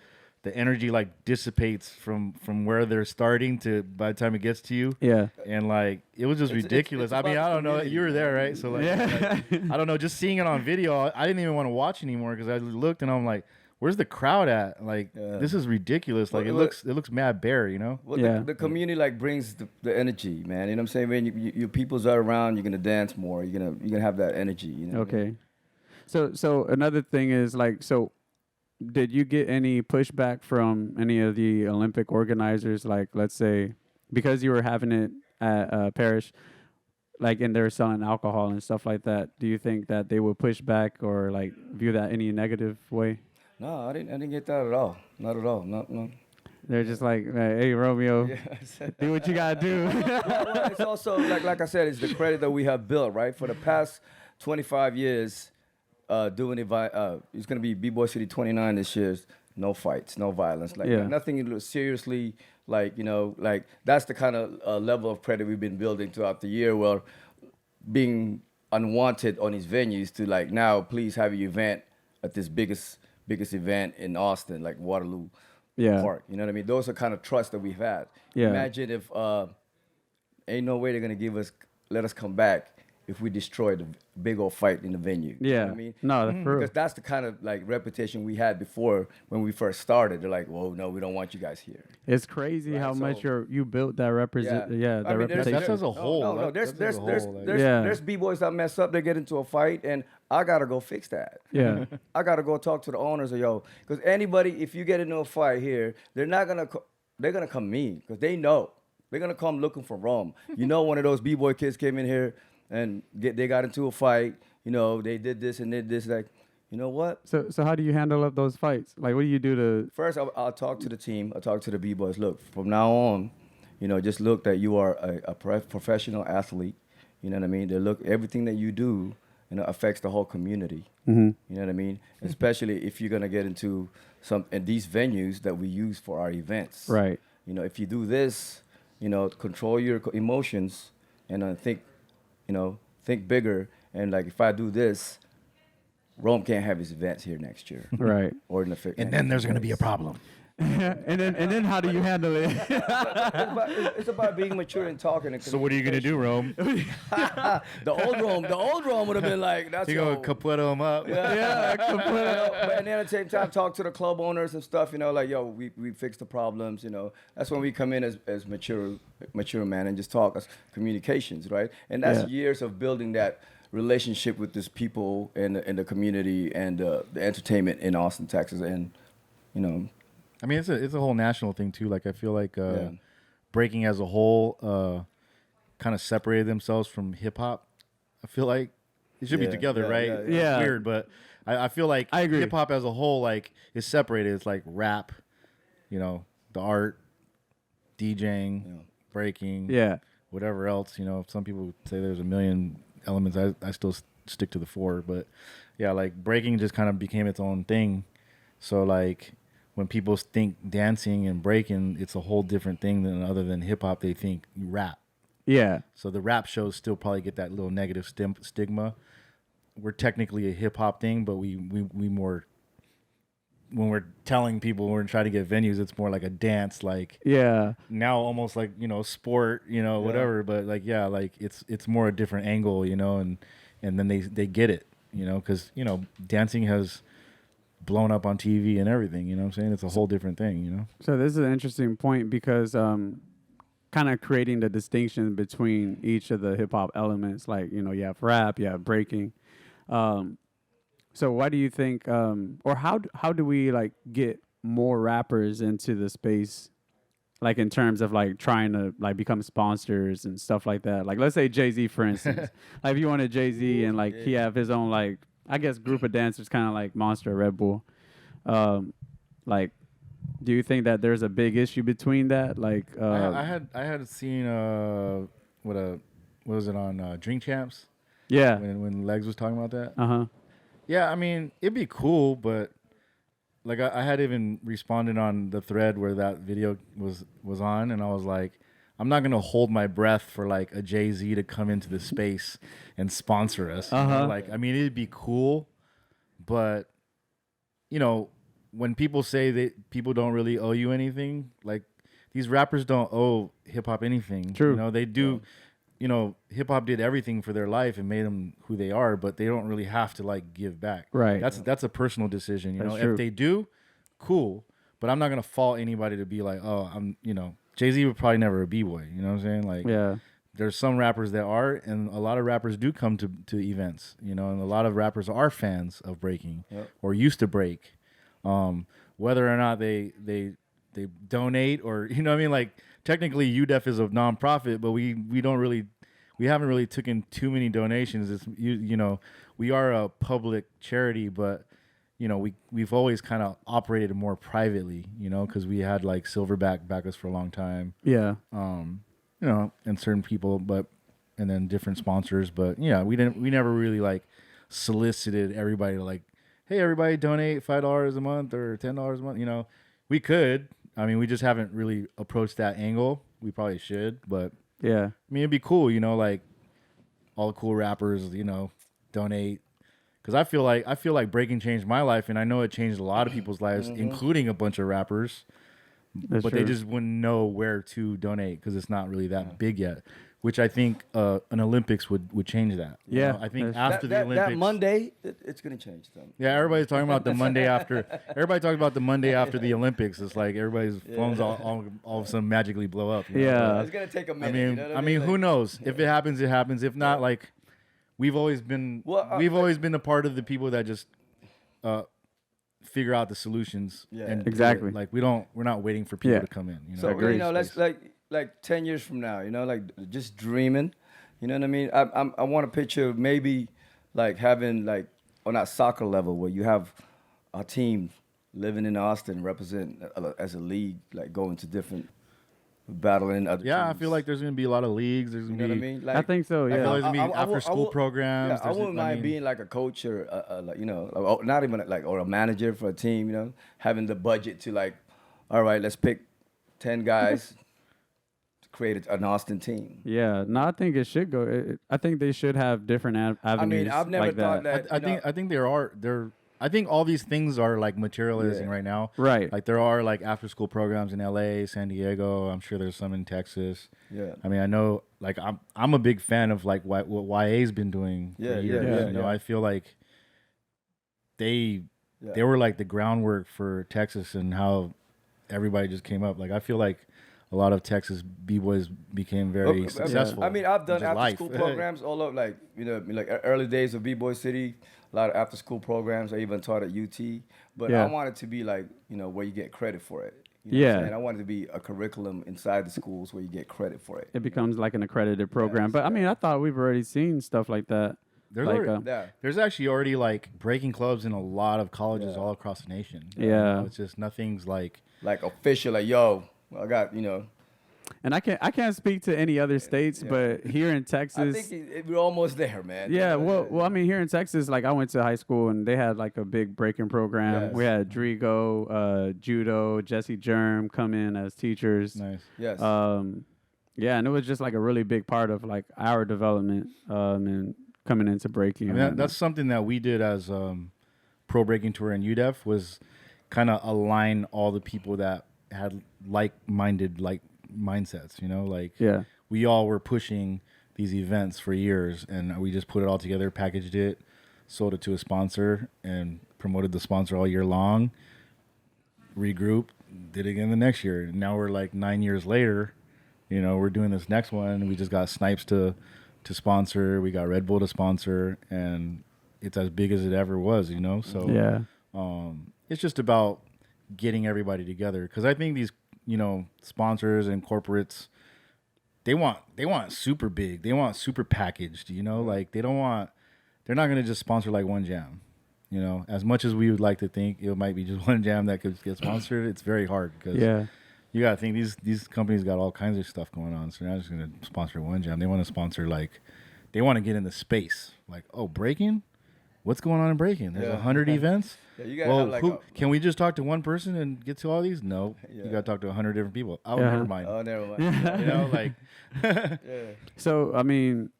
energy like dissipates from where they're starting to by the time it gets to you. Yeah. And like it was just ridiculous. I mean, I don't know. You were there, right? So like, I don't know. Just seeing it on video, I didn't even want to watch anymore because I looked and I'm like, where's the crowd at? Like this is ridiculous. Like it looks mad bare, Well, the community like brings the energy, man. You know what I'm saying? When your peoples are around, you're gonna dance more. You're gonna have that energy. Okay. So another thing is like did you get any pushback from any of the Olympic organizers? Like, let's say, because you were having it at Parrish, like, and they're selling alcohol and stuff like that. Do you think that they would push back or like view that any negative way? No, I didn't get that at all. Not at all. No. They're just like, hey, Romeo, do what you gotta do. well, it's also like I said, it's the credit that we have built, right? For the past 25 years. Doing it's gonna be B-Boy City 29 this year. No fights, no violence, nothing seriously. Like that's the kind of level of credit we've been building throughout the year. Well, being unwanted on these venues to like now, please have your event at this biggest event in Austin, like Waterloo Park. You know what I mean? Those are kind of trust that we've had. Yeah. Imagine if ain't no way they're gonna let us come back. If we destroy the big old fight in the venue. Yeah. You know what I mean? No, because that's the kind of like reputation we had before when we first started. They're like, whoa, no, we don't want you guys here. It's crazy how much you built that reputation. That's as a whole. No, there's B-boys that mess up, they get into a fight, and I gotta go fix that. Yeah. I gotta go talk to the owners of because anybody, if you get into a fight here, they're gonna come mean, because they know. They're gonna come looking for Rome. One of those B-boy kids came in here, and they got into a fight, they did this and did this. Like, you know what? So how do you handle up those fights? Like, what do you do to? First, I'll talk to the team. I'll talk to the b-boys. Look, from now on, just look that you are a professional athlete. You know what I mean? They look, everything that you do, affects the whole community. Mm-hmm. You know what I mean? Especially if you're gonna get into these venues that we use for our events. Right. If you do this, control your emotions and think bigger. And like, if I do this, Rome can't have his events here next year. Right. Or in and then there's going to be a problem. and then how do you handle it? It's about being mature and talking. And so what are you going to do, Rome? The old Rome would have been like, that's you going to capueto him up. Yeah, but and then at the same time, talk to the club owners and stuff, like, yo, we fix the problems, That's when we come in as mature man and just talk as communications, right? And that's years of building that relationship with these people and the community and the entertainment in Austin, Texas, and I mean, it's a whole national thing too. Like, I feel like breaking as a whole kind of separated themselves from hip hop. I feel like it should be together, right? Yeah. It's weird, but I feel like I agree. Hip hop as a whole like is separated. It's like rap, the art, DJing, breaking, whatever else. Some people say there's a million elements. I still stick to the 4, but yeah, like breaking just kind of became its own thing. So like when people think dancing and breaking, it's a whole different thing than other than hip hop. They think rap. Yeah. So the rap shows still probably get that little negative stigma. We're technically a hip hop thing, but we more, when we're telling people when we're trying to get venues, it's more like a dance, like now almost like sport, whatever. But like like it's more a different angle, and then they get it, because dancing has blown up on TV and everything. You know what I'm saying? It's a whole different thing. So this is an interesting point because kind of creating the distinction between each of the hip hop elements, like you have rap, you have breaking. So why do you think, or how do we like get more rappers into the space, like in terms of like trying to like become sponsors and stuff like that? Like let's say Jay-Z, for instance. Like if you wanted Jay-Z and like he have his own like I guess group of dancers, kind of like Monster, Red Bull. Like, do you think that there's a big issue between that? Like, I had seen what was it on Drink Champs? Yeah. When Legs was talking about that. Uh-huh. Yeah, I mean, it'd be cool, but like I had even responded on the thread where that video was on, and I was like, I'm not gonna hold my breath for like a Jay-Z to come into the space and sponsor us. Like, I mean, it'd be cool, but when people say that people don't really owe you anything, like these rappers don't owe hip hop anything. True. They do. Hip hop did everything for their life and made them who they are, but they don't really have to like give back. Right. That's a personal decision. That's true. If they do, cool. But I'm not gonna fault anybody to be like, oh, Jay-Z would probably never a b-boy. You know what I'm saying? Like, there's some rappers that are, and a lot of rappers do come to events. And a lot of rappers are fans of breaking or used to break. Whether or not they donate or what I mean, like technically UDEF is a nonprofit, but we haven't really taken too many donations. It's we are a public charity, but we've always kind of operated more privately, because we had like Silverback back us for a long time. Yeah. And certain people, and then different sponsors, but yeah, we never really like solicited everybody to like, hey, everybody donate $5 a month or $10 a month. We could. I mean, we just haven't really approached that angle. We probably should, but yeah. I mean, it'd be cool, like all the cool rappers, donate. Because I feel like breaking changed my life, and I know it changed a lot of people's lives, including a bunch of rappers. That's but true. They just wouldn't know where to donate because it's not really that big yet. Which I think an Olympics would change that. Yeah. I think after the Olympics, that Monday, it's going to change them. Yeah, everybody's talking about the Monday after. Everybody talks about the Monday after the Olympics. It's like everybody's phones all of a sudden magically blow up. Yeah. It's going to take a minute. I mean, who knows? If it happens, it happens. If not, like we've always been a part of the people that just figure out the solutions. Yeah. And exactly. Like we're not waiting for people to come in. So let's like 10 years from now, like just dreaming, you know what I mean? I want to picture maybe like having like on that soccer level where you have a team living in Austin represent as a league, like going to different battling other teams. I feel like there's going to be a lot of leagues. There's going to be, what I mean? Like, I think so. Yeah, I feel like there's going to be after school programs. Yeah, I wouldn't mind being like a coach or like, you know, not even like or a manager for a team. You know, having the budget to like, all right, let's pick 10 guys to create an Austin team. Yeah, no, I think it should go. I think they should have different avenues. I mean, I've never like thought that. I think I think all these things are like materializing right now. Right. Like there are like after school programs in LA, San Diego. I'm sure there's some in Texas. Yeah. I mean, I know like I'm a big fan of like what YA's been doing for years. You know, I feel like they were like the groundwork for Texas and how everybody just came up. Like I feel like a lot of Texas b-boys became very successful. I mean, I've done after school programs all of like, you know, like early days of BBOY City, a lot of after school programs. I even taught at UT, but I wanted to be like, you know, where you get credit for it. You know what I'm saying? I wanted to be a curriculum inside the schools where you get credit for it. It becomes like an accredited program. But I mean, I thought we've already seen stuff like that. There's actually already like breaking clubs in a lot of colleges all across the nation. Yeah. You know, it's just nothing's like official, like, yo, I got, you know. And I can't speak to any other states, but here in Texas, I think we're almost there, man. Yeah, well, I mean, here in Texas, like I went to high school and they had like a big breaking program. Yes. We had Drigo, Judo, Jesse Germ come in as teachers. Nice. Yes. Yeah, and it was just like a really big part of like our development and coming into breaking. I mean, that's something that we did as pro breaking tour in UDEF was kind of align all the people that had like-minded mindsets, you know, like we all were pushing these events for years and we just put it all together, packaged it, sold it to a sponsor and promoted the sponsor all year long, regrouped, did it again the next year. And now we're like 9 years later, you know, we're doing this next one and we just got Snipes to sponsor, we got Red Bull to sponsor, and it's as big as it ever was, you know. So it's just about getting everybody together, because I think these, you know, sponsors and corporates, they want super big, they want super packaged, you know, like they're not going to just sponsor like one jam, you know. As much as we would like to think it might be just one jam that could get sponsored, it's very hard, because you got to think these companies got all kinds of stuff going on, so they're not just going to sponsor one jam. They want to sponsor, like, they want to get in the space, like, oh, breaking? What's going on in breaking? There's 100 events? Yeah, you gotta have like can we just talk to one person and get to all these? No. You got to talk to 100 different people. Oh, never mind. Oh, never mind. You know, like. So, I mean,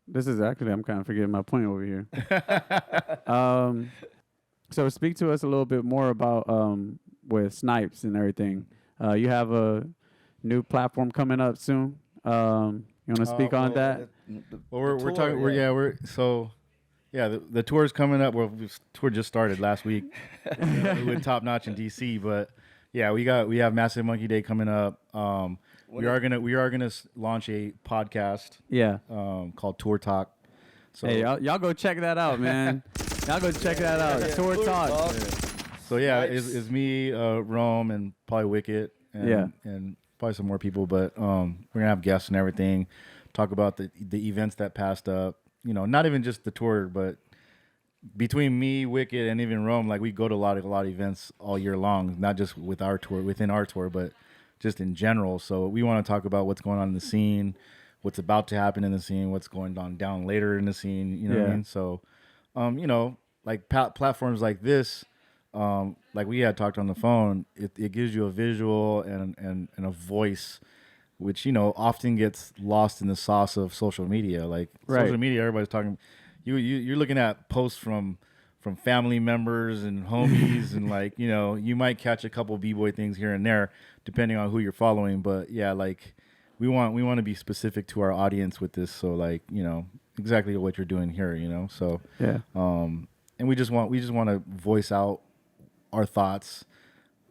this is actually, I'm kind of forgetting my point over here. So speak to us a little bit more about with Snipes and everything. You have a new platform coming up soon. You want to speak on that? Well, we're talking. The tour's coming up. Well, the tour just started last week with Top Notch in DC, but yeah, we have Massive Monkey Day coming up. We are gonna launch a podcast. Yeah. Called Tour Talk. So hey, y'all go check that out, man. Y'all go check that out. Tour Talk. Yeah. So yeah, it's me, Rome, and probably Wicket, and probably some more people. But we're gonna have guests and everything. Talk about the events that passed up. You know, not even just the tour, but between me, Wicket, and even Rome, like we go to a lot of events all year long. Not just with our tour, within our tour, but just in general. So we want to talk about what's going on in the scene, what's about to happen in the scene, what's going on down later in the scene. You know what I mean? So, you know, like platforms like this. Like we had talked on the phone, it gives you a visual and a voice, which, you know, often gets lost in the sauce of social media. Like social media, everybody's talking. You're looking at posts from family members and homies, and like, you know, you might catch a couple b-boy things here and there depending on who you're following. But yeah, like we want to be specific to our audience with this. So like, you know, exactly what you're doing here, you know. So and we just want to voice out our thoughts,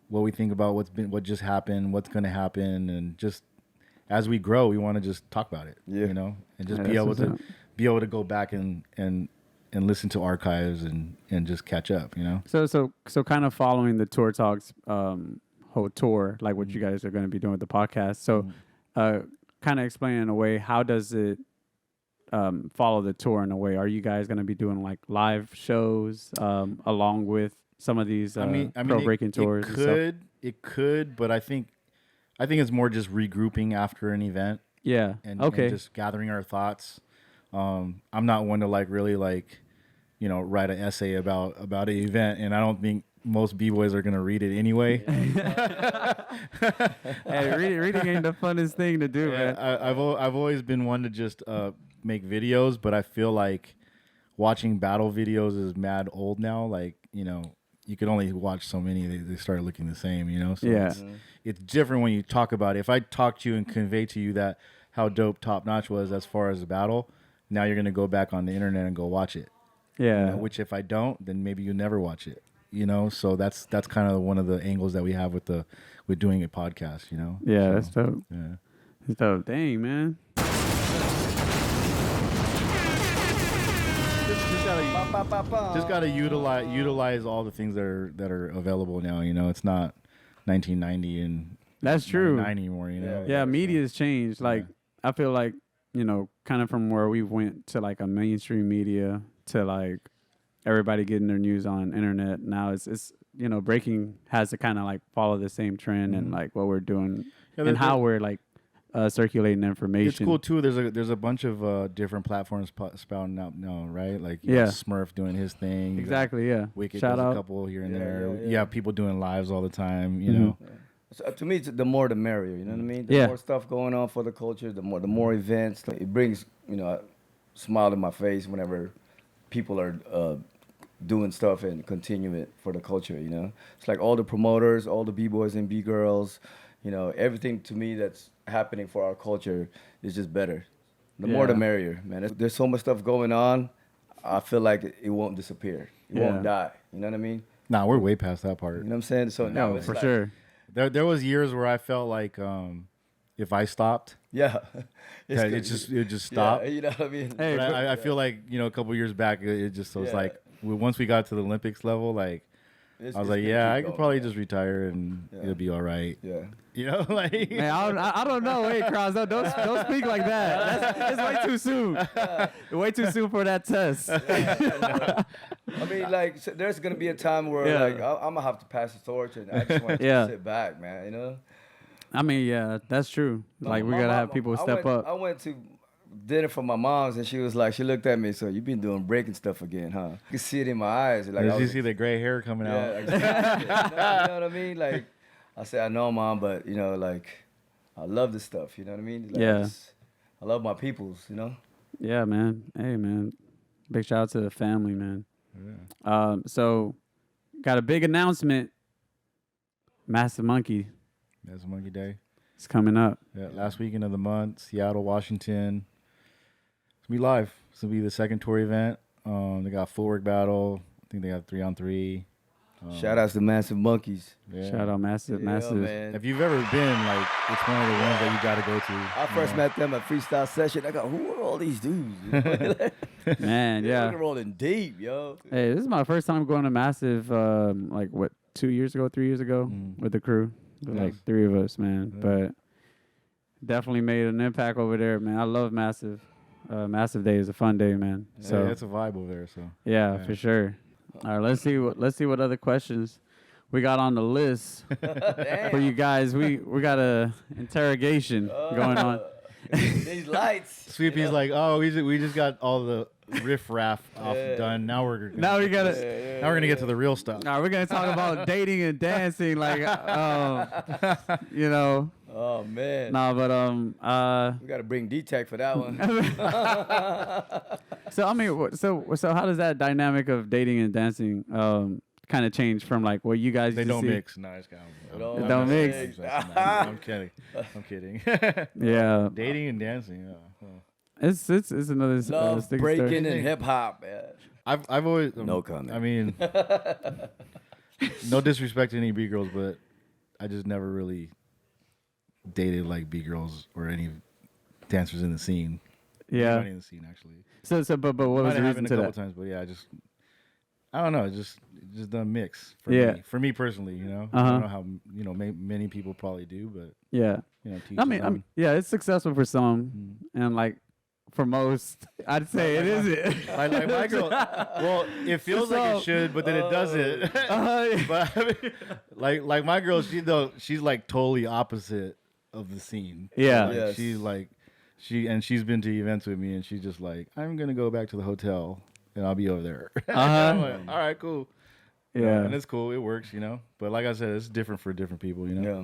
what we think about what just happened, what's going to happen, and just as we grow, we want to just talk about it, you know, and just be able to go back and listen to archives and just catch up, you know. So kind of following the Tour Talks whole tour, like what you guys are going to be doing with the podcast. So kind of explain in a way, how does it follow the tour in a way? Are you guys going to be doing like live shows along with some of these pro breaking tours? It could, but I think it's more just regrouping after an event. Yeah. And just gathering our thoughts. I'm not one to really write an essay about an event, and I don't think most b-boys are gonna read it anyway. Hey, reading ain't the funnest thing to do, man. I've always been one to just make videos, but I feel like watching battle videos is mad old now. Like, you could only watch so many; they start looking the same. So yeah, it's different when you talk about it. If I talk to you and convey to you that how dope Top Notch was as far as the battle, now you're gonna go back on the internet and go watch it. Yeah. Which if I don't, then maybe you never watch it. So that's kind of one of the angles that we have with doing a podcast. Yeah, that's dope. Yeah, that's dope. Dang, man. Just gotta utilize all the things that are available now. It's not 1990 and that's true. 90 anymore. Yeah, media has changed. Like I feel like kind of from where we went to like a mainstream media to like everybody getting their news on internet. Now it's breaking has to kind of like follow the same trend and like what we're doing and how we're like circulating information. It's cool too. There's a bunch of different platforms spouting out now, right? Like Smurf doing his thing. Exactly. Yeah. Wicked Shout does out. a couple here and there. Yeah, people doing lives all the time. You know. Yeah. So to me, it's the more the merrier. You know what I mean? The more stuff going on for the culture, the more events. It brings a smile to my face whenever people are doing stuff and continuing it for the culture. It's like all the promoters, all the b-boys and b-girls. Everything to me that's happening for our culture is just better. The more the merrier, man. There's so much stuff going on. I feel like it won't disappear. It won't die. You know what I mean? Nah, we're way past that part. You know what I'm saying? So now it's for like, sure. There was years where I felt like if I stopped, it just stopped. Yeah, you know what I mean? Hey, but I feel like a couple years back, it just was like once we got to the Olympics level, like I was like, I could probably just retire and it'll be all right. Yeah. Like man, I don't know. Hey, Cros, don't speak like that. It's way too soon. Way too soon for that test. I mean, like, so there's gonna be a time where like I'm gonna have to pass the torch, and I just want to sit back, man. I mean, that's true. Like we gotta have people step up. I went to dinner for my mom's, and she looked at me. So you've been doing breaking stuff again, huh? You can see it in my eyes. Like, did you see the gray hair coming out? Exactly. You know what I mean? Like, I said, I know, Mom, but like, I love this stuff. You know what I mean? Like, I love my peoples. Yeah, man. Hey, man. Big shout out to the family, man. Yeah. So, got a big announcement. Massive Monkey Day. It's coming up. Yeah, last weekend of the month, Seattle, Washington. It's gonna be live. It's gonna be the second tour event. They got footwork battle. I think they got 3-on-3. Shout outs to Massive Monkeys. Yeah. Shout out Massive. Man. If you've ever been, like, it's one of the ones that you got to go to. I first met them at Freestyle Session. I go, who are all these dudes? Man, yeah. They're rolling deep, yo. Hey, this is my first time going to Massive, 3 years ago with the crew. Like 3 of us, man. Yeah. But definitely made an impact over there, man. I love Massive. Massive Day is a fun day, man. Yeah, so it's a vibe over there. So yeah, for sure. All right, let's see what other questions we got on the list for you guys. We got a interrogation going on. These lights. Sweepy's like, oh, we just got all the riff raff done. Now we're gonna get to the real stuff. All right, we're gonna talk about dating and dancing, like Oh man. Nah, but we gotta bring D-Tech for that one. So I mean, so how does that dynamic of dating and dancing kind of change from like what you guys they used to don't see? mix? No, it's They don't mix. I'm kidding. Yeah. Dating and dancing. Yeah. It's another love breaking and hip hop. Yeah. I've always no comment. I mean, no disrespect to any B girls, but I just never really dated like B girls or any dancers in the scene. Yeah. Anybody in the scene actually. So but what was the reason to that? A couple times, but yeah, I don't know. It just doesn't mix for me. For me personally, I don't know how many people probably do, but yeah, I mean, yeah, it's successful for some, and like for most. I'd say it isn't. Like my girl. Well, it feels like it should, but then it doesn't. But I mean, like my girl, she's like totally opposite of the scene. Yeah. Like, she's like she's been to events with me, and she's just like, I'm gonna go back to the hotel, and I'll be over there. I'm like, all right, cool. Yeah, and it's cool. It works, But like I said, it's different for different people, Yeah.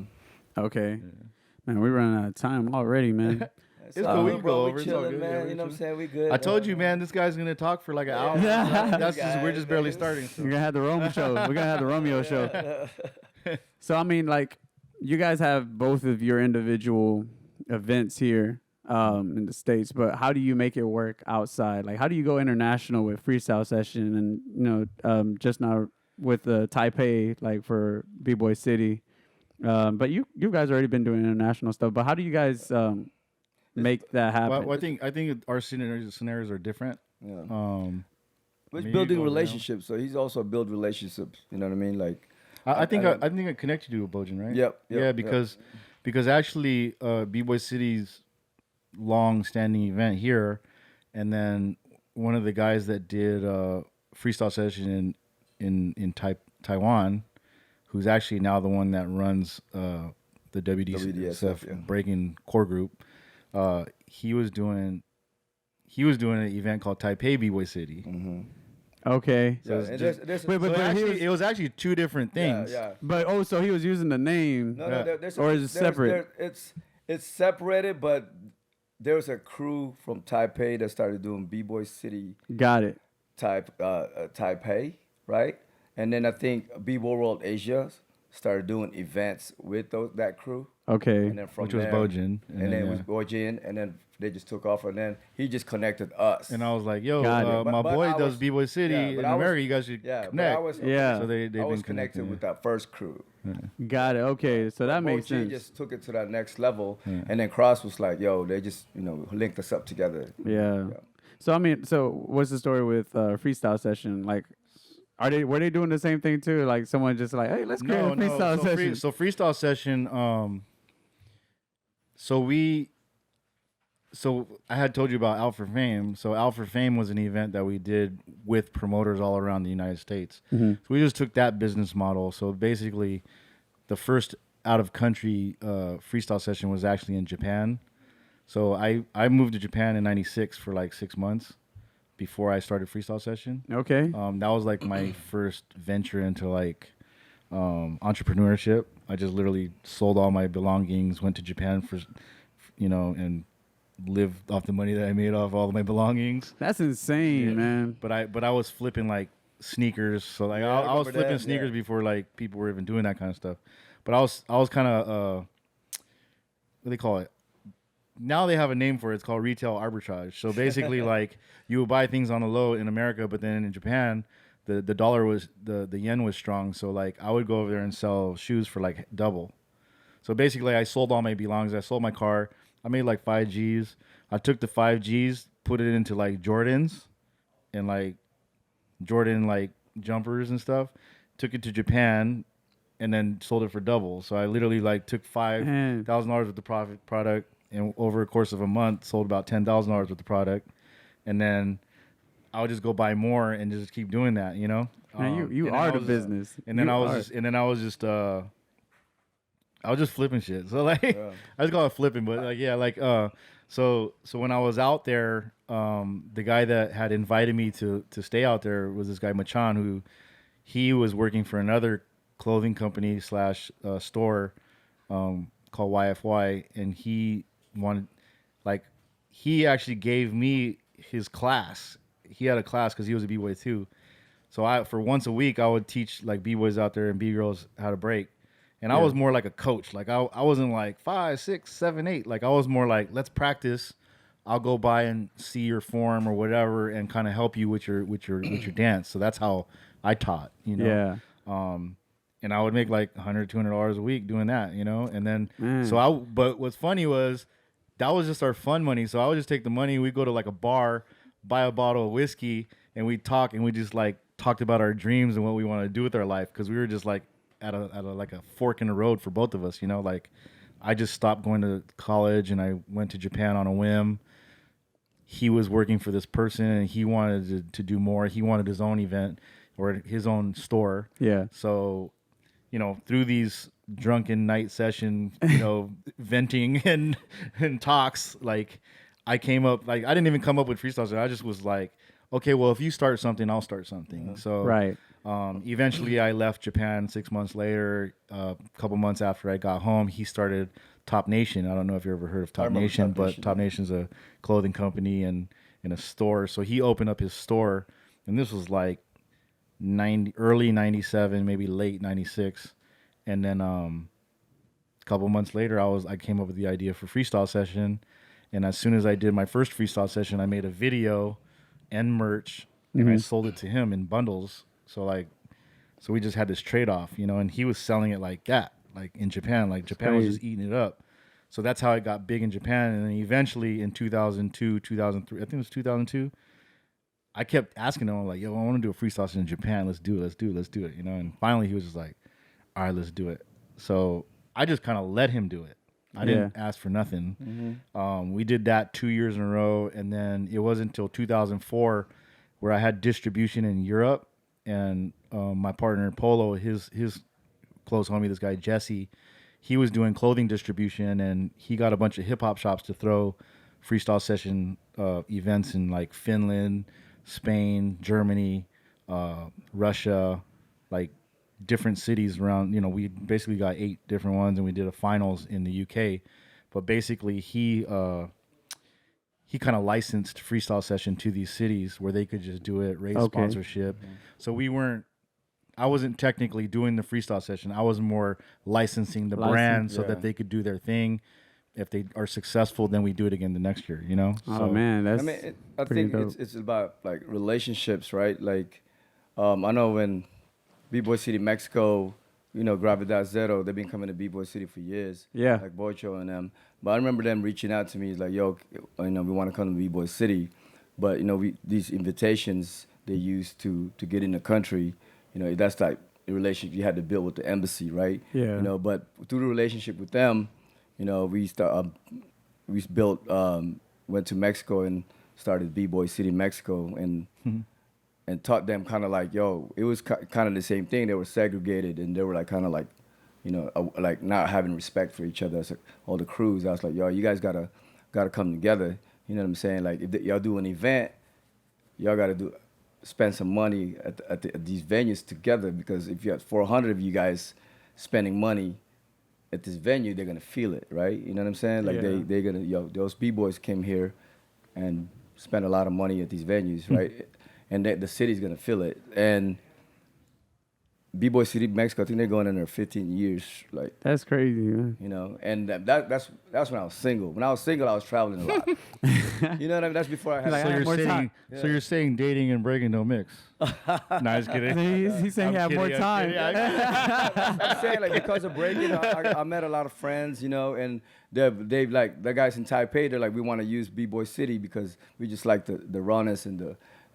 Okay. Yeah. Man, we're running out of time already, man. It's cool. We can go over. We chilling, man. You know what I'm saying? We good. I told you, man. This guy's gonna talk for like an hour. We're just barely starting. So. We're gonna have the Romeo show. We're gonna have the Romeo show. So I mean, like, you guys have both of your individual events here in the States, but how do you make it work outside? Like, how do you go international with Freestyle Session and just now with Taipei, like for BBOY City? But you guys already been doing international stuff. But how do you guys make that happen? Well, I think our scenarios are different. Yeah. We're building relationships, so he's also build relationships. You know what I mean? Like, I think I connected you with Bojan, right? Yep. Yeah, because actually, BBOY City's long-standing event here, and then one of the guys that did Freestyle Session in Taiwan, who's actually now the one that runs the WDSF breaking core group. He was doing an event called Taipei BBOY City. Mm-hmm. Okay. So it was actually two different things. Yeah. But so he was using the name. No, or is it separate? It's separated, but there's a crew from Taipei that started doing BBOY City. Got it. Taipei, right? And then I think BBOY World Asia started doing events with that crew. Okay. And then Which was Bojan. And then it was Bojan, and then they just took off, and then he just connected us. And I was like, yo, my boy does BBOY City in America. You guys should connect. So I was connected with that first crew. Yeah. Got it. Okay. So that makes sense. He just took it to that next level. Yeah. And then Cros was like, yo, they just, linked us up together. Yeah. So, I mean, what's the story with Freestyle Session? Like, were they doing the same thing too? Like someone just like, hey, let's create a Freestyle Session. So Freestyle Session, So I had told you about Out for Fame. So Out for Fame was an event that we did with promoters all around the United States. Mm-hmm. So we just took that business model. So basically, the first out-of-country freestyle session was actually in Japan. So I moved to Japan in '96 for like 6 months before I started Freestyle Session. Okay. That was like my first venture into like entrepreneurship. I just literally sold all my belongings, went to Japan for, and lived off the money that I made off all of my belongings. That's insane, man. But I was flipping like sneakers, so like I was flipping sneakers before like people were even doing that kind of stuff. But I was kind of what do they call it? Now they have a name for it. It's called retail arbitrage. So basically, like you would buy things on the low in America, but then in Japan, the dollar was the yen was strong. So like I would go over there and sell shoes for like double. So basically, I sold all my belongings. I sold my car. I made like 5 Gs. I took the 5 Gs, put it into like Jordans and like Jordan like jumpers and stuff. Took it to Japan and then sold it for double. So I literally like took $5,000 worth of product and over a course of a month sold about $10,000 worth of product. And then I would just go buy more and just keep doing that, Man, you are the business. And then I was just flipping shit. So like I just call it flipping, but like so when I was out there, the guy that had invited me to stay out there was this guy Machan, who he was working for another clothing company / store called YFY, and he wanted he actually gave me his class. He had a class because he was a b-boy too. So for once a week I would teach like b-boys out there and b-girls how to break. And I was more like a coach. Like I wasn't like 5, 6, 7, 8. Like I was more like, let's practice. I'll go by and see your form or whatever, and kind of help you with your dance. So that's how I taught. Yeah. And I would make like $100, $200 a week doing that. And then but what's funny was that was just our fun money. So I would just take the money. We'd go to like a bar, buy a bottle of whiskey, and we'd talk, and we just like talked about our dreams and what we wanted to do with our life, because we were just like at a like a fork in the road for both of us, Like I just stopped going to college and I went to Japan on a whim. he was working for this person and he wanted to do more. He wanted his own event or his own store. Yeah. So, you know, through these drunken night session, you know, venting and talks, like I came up, like I didn't even come up with freestyle session. I just was like, okay, well, if you start something, I'll start something. So right. Eventually I left Japan 6 months later. A couple months after I got home, he started Top Nation. I don't know if you ever heard of Top Nation, but Top Nation's a clothing company and in a store. So he opened up his store, and this was like early 97, maybe late 96. And then a couple months later, I came up with the idea for Freestyle Session. And as soon as I did my first Freestyle Session, I made a video and merch, and I sold it to him in bundles. So we just had this trade-off, you know, and he was selling it like that, like in Japan. Like Japan was just eating it up. So that's how it got big in Japan. And then eventually in 2002, 2003, I think it was 2002, I kept asking him, like, yo, I want to do a freestyle session in Japan. Let's do it, you know. And finally he was just like, all right, let's do it. So I just kind of let him do it. I didn't ask for nothing. We did that 2 years in a row. And then it wasn't until 2004 where I had distribution in Europe. And my partner, Polo, his close homie, this guy, Jesse, he was doing clothing distribution. And he got a bunch of hip-hop shops to throw freestyle session events in like Finland, Spain, Germany, Russia, like different cities around, you know, we basically got 8 different ones, and we did a finals in the UK. But basically he kind of licensed Freestyle Session to these cities where they could just do it, raise sponsorship. So I wasn't technically doing the Freestyle Session. I was more licensing the brand so that they could do their thing. If they are successful, then we do it again the next year, you know? Oh, man, that's I think it's about, like, relationships, right? Like, I know when BBOY City, Mexico, you know, Gravidad Zero, they've been coming to BBOY City for years. Yeah. Like Bocho and them. But I remember them reaching out to me. It's like, yo, you know, we want to come to BBOY City. But, you know, these invitations they use to get in the country, you know, that's like a relationship you had to build with the embassy, right? Yeah. You know, but through the relationship with them, you know, we went to Mexico and started BBOY City, Mexico, and taught them kind of like, yo, it was kind of the same thing. They were segregated, and they were like kind of like, you know, like not having respect for each other. So all the crews, I was like, yo, you guys gotta come together. You know what I'm saying? Like, if y'all do an event, y'all gotta spend some money at these venues together, because if you have 400 of you guys spending money at this venue, they're gonna feel it, right? You know what I'm saying? Like they're gonna, yo, those b-boys came here and spent a lot of money at these venues, right? And the city's gonna feel it. And BBOY City, Mexico, I think they're going in there 15 years. Like, that's crazy, man. You know, and that's when I was single. When I was single, I was traveling a lot. You know what I mean? That's before I had. So you're saying dating and breaking don't mix? No, I was kidding. He's saying he had more time. I'm saying, like, because of breaking, I met a lot of friends, you know, and they've like, the guys in Taipei, they're like, we want to use BBOY City because we just like the rawness and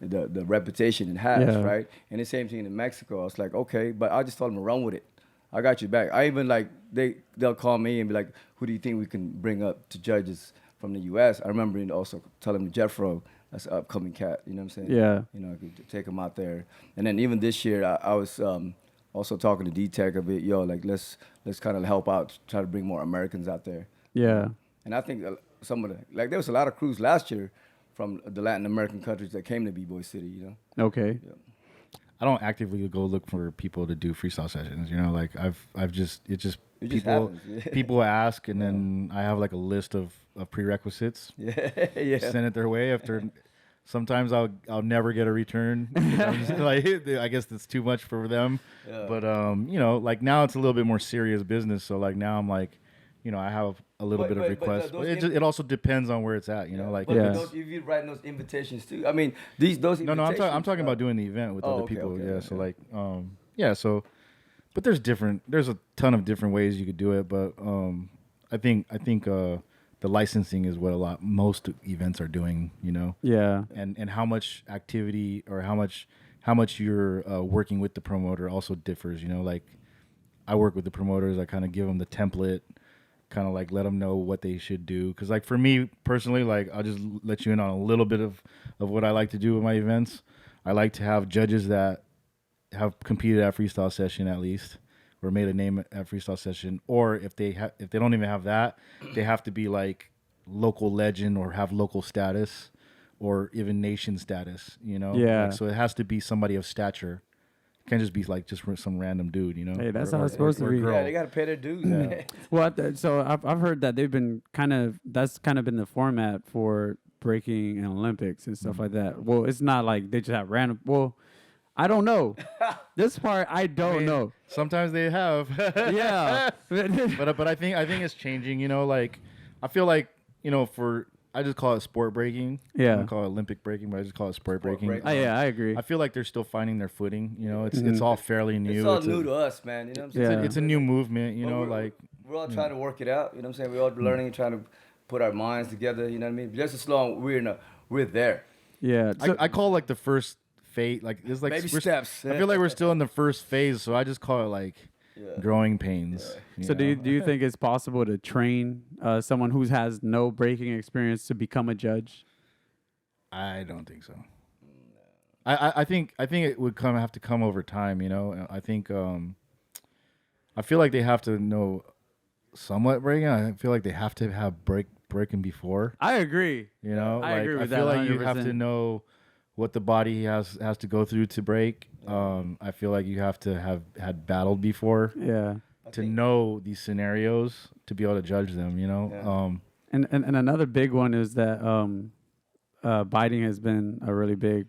the reputation it has, right? And the same thing in Mexico. I was like, okay, but I just told them to run with it. I got you back. I even, like, they'll call me and be like, who do you think we can bring up to judges from the U.S.? I remember also telling Jeffro, that's an upcoming cat, you know what I'm saying? Yeah. You know, I could take him out there. And then even this year, I was also talking to D-Tech a bit, yo, like, let's kind of help out, try to bring more Americans out there. Yeah. And I think some of like, there was a lot of crews last year from the Latin American countries that came to BBOY City, you know? Okay. Yeah. I don't actively go look for people to do freestyle sessions, you know, like people ask, and then I have like a list of prerequisites. Yeah. Send it their way. After sometimes I'll never get a return. Like, I guess that's too much for them. Yeah. But you know, like, now it's a little bit more serious business. So like, now I'm like, you know, I have a little bit of requests. But it also depends on where it's at, you know. Like, if you're writing those invitations too, I mean, those. No, I'm talking about doing the event with other people. Okay, yeah, so like, so, but there's a ton of different ways you could do it, but I think the licensing is what most events are doing, you know. Yeah. And how much activity or how much you're working with the promoter also differs, you know. Like, I work with the promoters. I kind of give them the template. kind of like let them know what they should do. Because like for me personally, like I'll just let you in on a little bit of what I like to do with my events. I like to have judges that have competed at Freestyle Session at least, or made a name at Freestyle Session. Or if they don't even have that, they have to be like local legend or have local status or even nation status, you know? Yeah. Like, so it has to be somebody of stature. It can't just be like just some random dude, you know? Hey, that's how it's supposed to be. Yeah, they got to pay their dues. Yeah. Well, so I've heard that they've been that's kind of been the format for breaking and Olympics and stuff like that. Well, it's not like they just have random. Well, I don't know. This part I don't know. Sometimes they have. Yeah. but I think it's changing, you know, like I feel like, you know, I just call it sport breaking. Yeah. I don't call it Olympic breaking, but I just call it sport breaking. Yeah, I agree. I feel like they're still finding their footing, you know. It's all fairly new. It's all new to us, man. You know what I'm saying? It's a new movement, you know, we're all trying to work it out, you know what I'm saying? We're all learning and trying to put our minds together, you know what I mean? Just as long we're there. Yeah. So I call like the first phase, like it's like baby steps. I feel like we're still in the first phase, so I just call it like growing pains. Yeah. So do you think it's possible to train someone who has no breaking experience to become a judge? I don't think so. I think it would have to come over time, you know. I think I feel like they have to know somewhat breaking. I feel like they have to have breaking before. I agree. You know, I agree with that. I feel like 100%. you have to know what the body has to go through to break. I feel like you have to have had battled before. Yeah. To know these scenarios to be able to judge them, you know. Yeah. And another big one is that biting has been a really big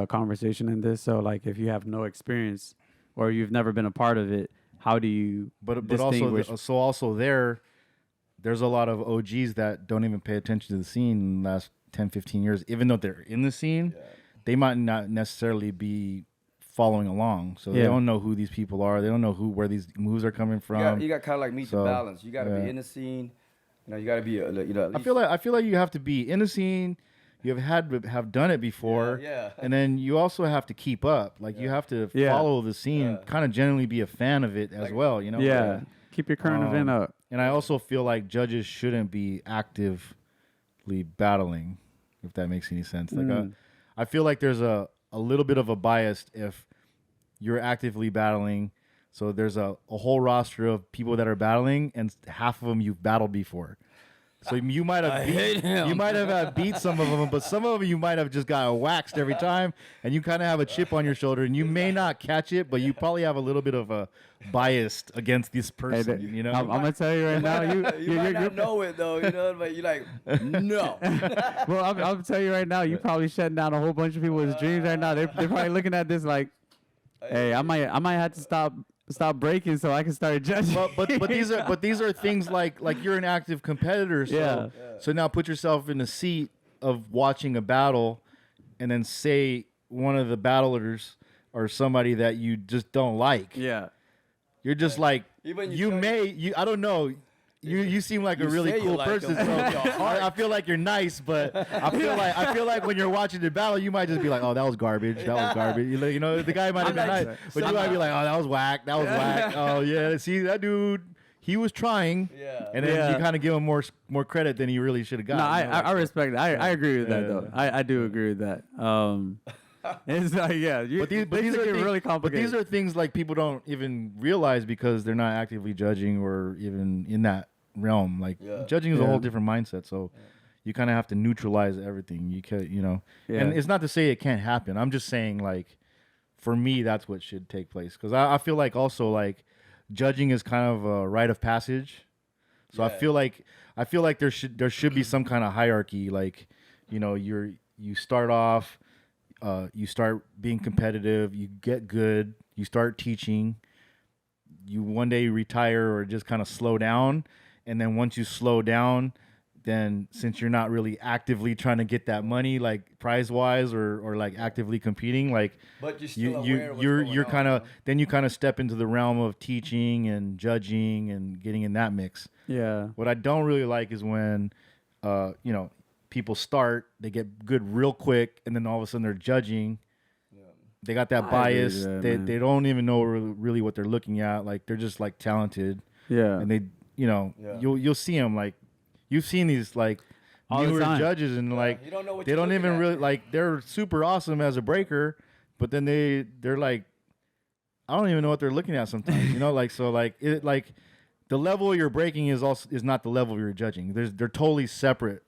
conversation in this. So like if you have no experience or you've never been a part of it, how do you distinguish? Also there's a lot of OGs that don't even pay attention to the scene in the last 10, 15 years. Even though they're in the scene, they might not necessarily be following along. So they don't know who these people are. They don't know where these moves are coming from. You got kind of like meet the balance. You got to be in the scene. You know, you got to be, you know. I feel like you have to be in the scene. You have done it before, and then you also have to keep up. Like you have to follow the scene, kind of generally be a fan of it as well. You know, keep your current event up. And I also feel like judges shouldn't be actively battling, if that makes any sense. Like I feel like there's a little bit of a bias if you're actively battling. So there's a whole roster of people that are battling, and half of them you've battled before. So you might have beat some of them, but some of them you might have just got waxed every time, and you kind of have a chip on your shoulder, and you may not catch it, but you probably have a little bit of a bias against this person. You know, I'm gonna tell you right now, you might not know it though, you know, but you're like, no. Well, I'm tell you right now, you probably shutting down a whole bunch of people's dreams right now. They're probably looking at this like, hey, I might have to stop breaking so I can start judging. But these are things like you're an active competitor. So so now put yourself in the seat of watching a battle, and then say one of the battlers or somebody that you just don't like. Yeah, you're just like I don't know. You seem like a really cool person. So I feel like you're nice, but I feel like when you're watching the battle, you might just be like, "Oh, that was garbage. That was garbage." You know, the guy might have been nice, but you might be like, "Oh, that was whack. That was whack. Oh yeah, see that dude." He was trying, and then you kind of give him more credit than he really should have gotten. No, I respect it. I agree with that though. I do agree with that. It's like but these are really complicated. But these are things like people don't even realize because they're not actively judging or even in that realm. Like judging is a whole different mindset. So you kind of have to neutralize everything. You can, you know, and it's not to say it can't happen. I'm just saying like, for me, that's what should take place. Because I feel like also like judging is kind of a rite of passage. So I feel like there should be some kind of hierarchy. Like, you know, you start off, you start being competitive, you get good, you start teaching, you one day retire or just kind of slow down. And then once you slow down, then since you're not really actively trying to get that money, like prize wise or like actively competing, like but you're kind of then you kind of step into the realm of teaching and judging and getting in that mix. Yeah. What I don't really like is when you know, people start, they get good real quick, and then all of a sudden they're judging. They got that bias. They don't even know really what they're looking at. Like they're just like talented. Yeah. And you know, you'll see them like you've seen these like all newer the time. judges and like you don't know what they you're don't even looking at. really like they're super awesome as a breaker, but then they're like I don't even know what they're looking at sometimes. You know, like so like it like the level you're breaking is not the level you're judging. They're totally separate.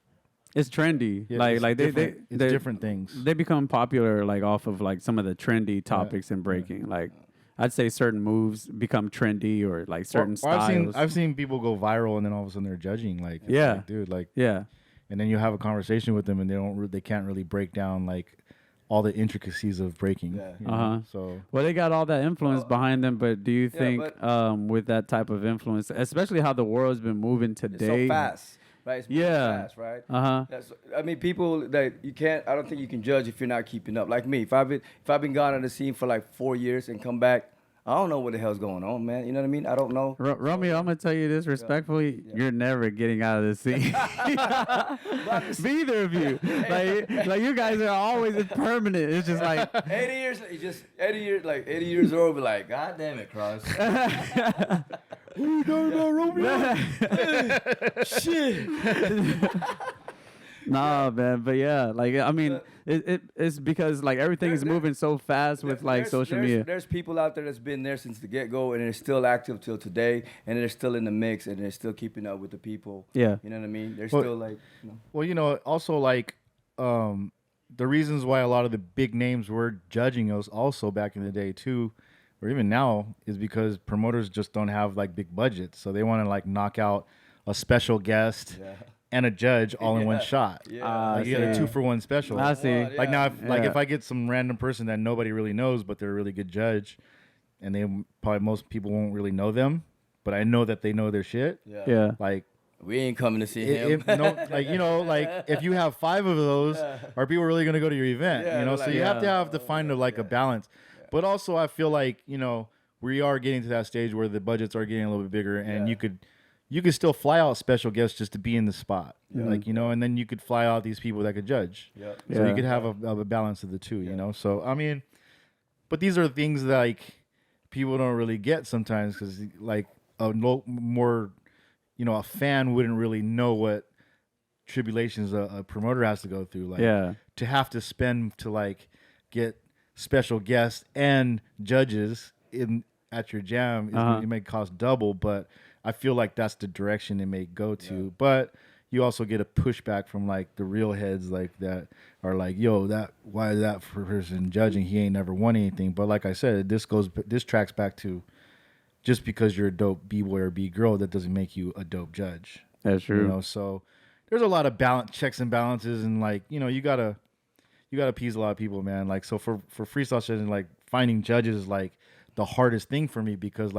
It's trendy. Yeah, like it's they different things. They become popular like off of like some of the trendy topics in breaking. Like I'd say certain moves become trendy or like certain styles. I've seen people go viral and then all of a sudden they're judging like dude like and then you have a conversation with them and they can't really break down like all the intricacies of breaking. Yeah. You know? So well, they got all that influence behind them, but do you think with that type of influence, especially how the world's been moving today, it's so fast, right? It's moving fast, right? I mean, people that you can't. I don't think you can judge if you're not keeping up. Like me, if I've been gone on the scene for like 4 years and come back, I don't know what the hell's going on, man. You know what I mean? I don't know. Romeo, I'm gonna tell you this respectfully: you're never getting out of the scene. Neither of you. Like you guys are always permanent. It's just like 80 years. 80 years old. Be like, God damn it, Cros. what are you talking about, Romeo? Shit. Nah, man, but yeah, like I mean, it's because like everything is moving so fast with like social media. There's people out there that's been there since the get-go and they're still active till today, and they're still in the mix and they're still keeping up with the people. Yeah, you know what I mean. They're still like. You know. Well, you know, also like the reasons why a lot of the big names were judging us also back in the day too, or even now, is because promoters just don't have like big budgets, so they want to like knock out a special guest. Yeah. And a judge all in one shot. Yeah. You get a 2-for-1 special. I see. Like now, if I get some random person that nobody really knows, but they're a really good judge, and most people won't really know them, but I know that they know their shit. Yeah. Like we ain't coming to see him. If you have 5 of those, are people really gonna go to your event? You know, so you have to find a balance. Yeah. But also, I feel like we are getting to that stage where the budgets are getting a little bit bigger, and you could still fly out special guests just to be in the spot, and then you could fly out these people that could judge. So you could have a balance of the two, you know. So I mean, but these are things that like people don't really get sometimes because like a fan wouldn't really know what tribulations a promoter has to go through. Like to have to spend to like get special guests and judges at your jam, it may cost double, but I feel like that's the direction it may go to. Yeah. But you also get a pushback from like the real heads like that are like, yo, why is that person judging? He ain't never won anything. But like I said, this tracks back to just because you're a dope B-boy or B-girl, that doesn't make you a dope judge. That's true. You know, so there's a lot of checks and balances, and like, you gotta appease a lot of people, man. Like, so for Freestyle Session, like finding judges is like the hardest thing for me because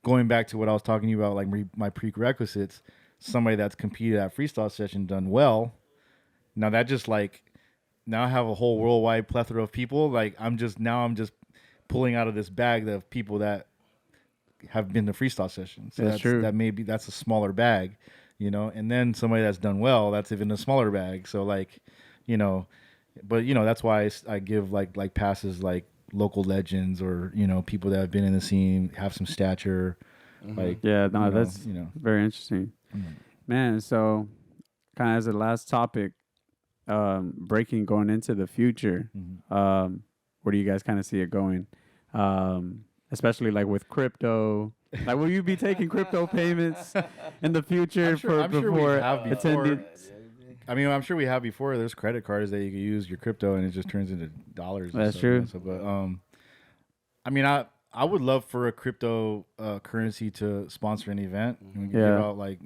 going back to what I was talking about, like my prerequisites, somebody that's competed at Freestyle Session done well. Now that just like, now I have a whole worldwide plethora of people. Like I'm just pulling out of this bag of people that have been to Freestyle Session. So that's true. That's a smaller bag, and then somebody that's done well, that's even a smaller bag. So like, but that's why I give like passes like local legends or people that have been in the scene, have some stature. Like that's very interesting. Man, so kind of as a last topic, breaking going into the future, where do you guys kind of see it going, especially like with crypto? Like, will you be taking crypto payments in the future before attending? I mean, I'm sure we have before. There's credit cards that you can use your crypto and it just turns into dollars. That's true. But I mean, I would love for a crypto currency to sponsor an event. And we can give out like,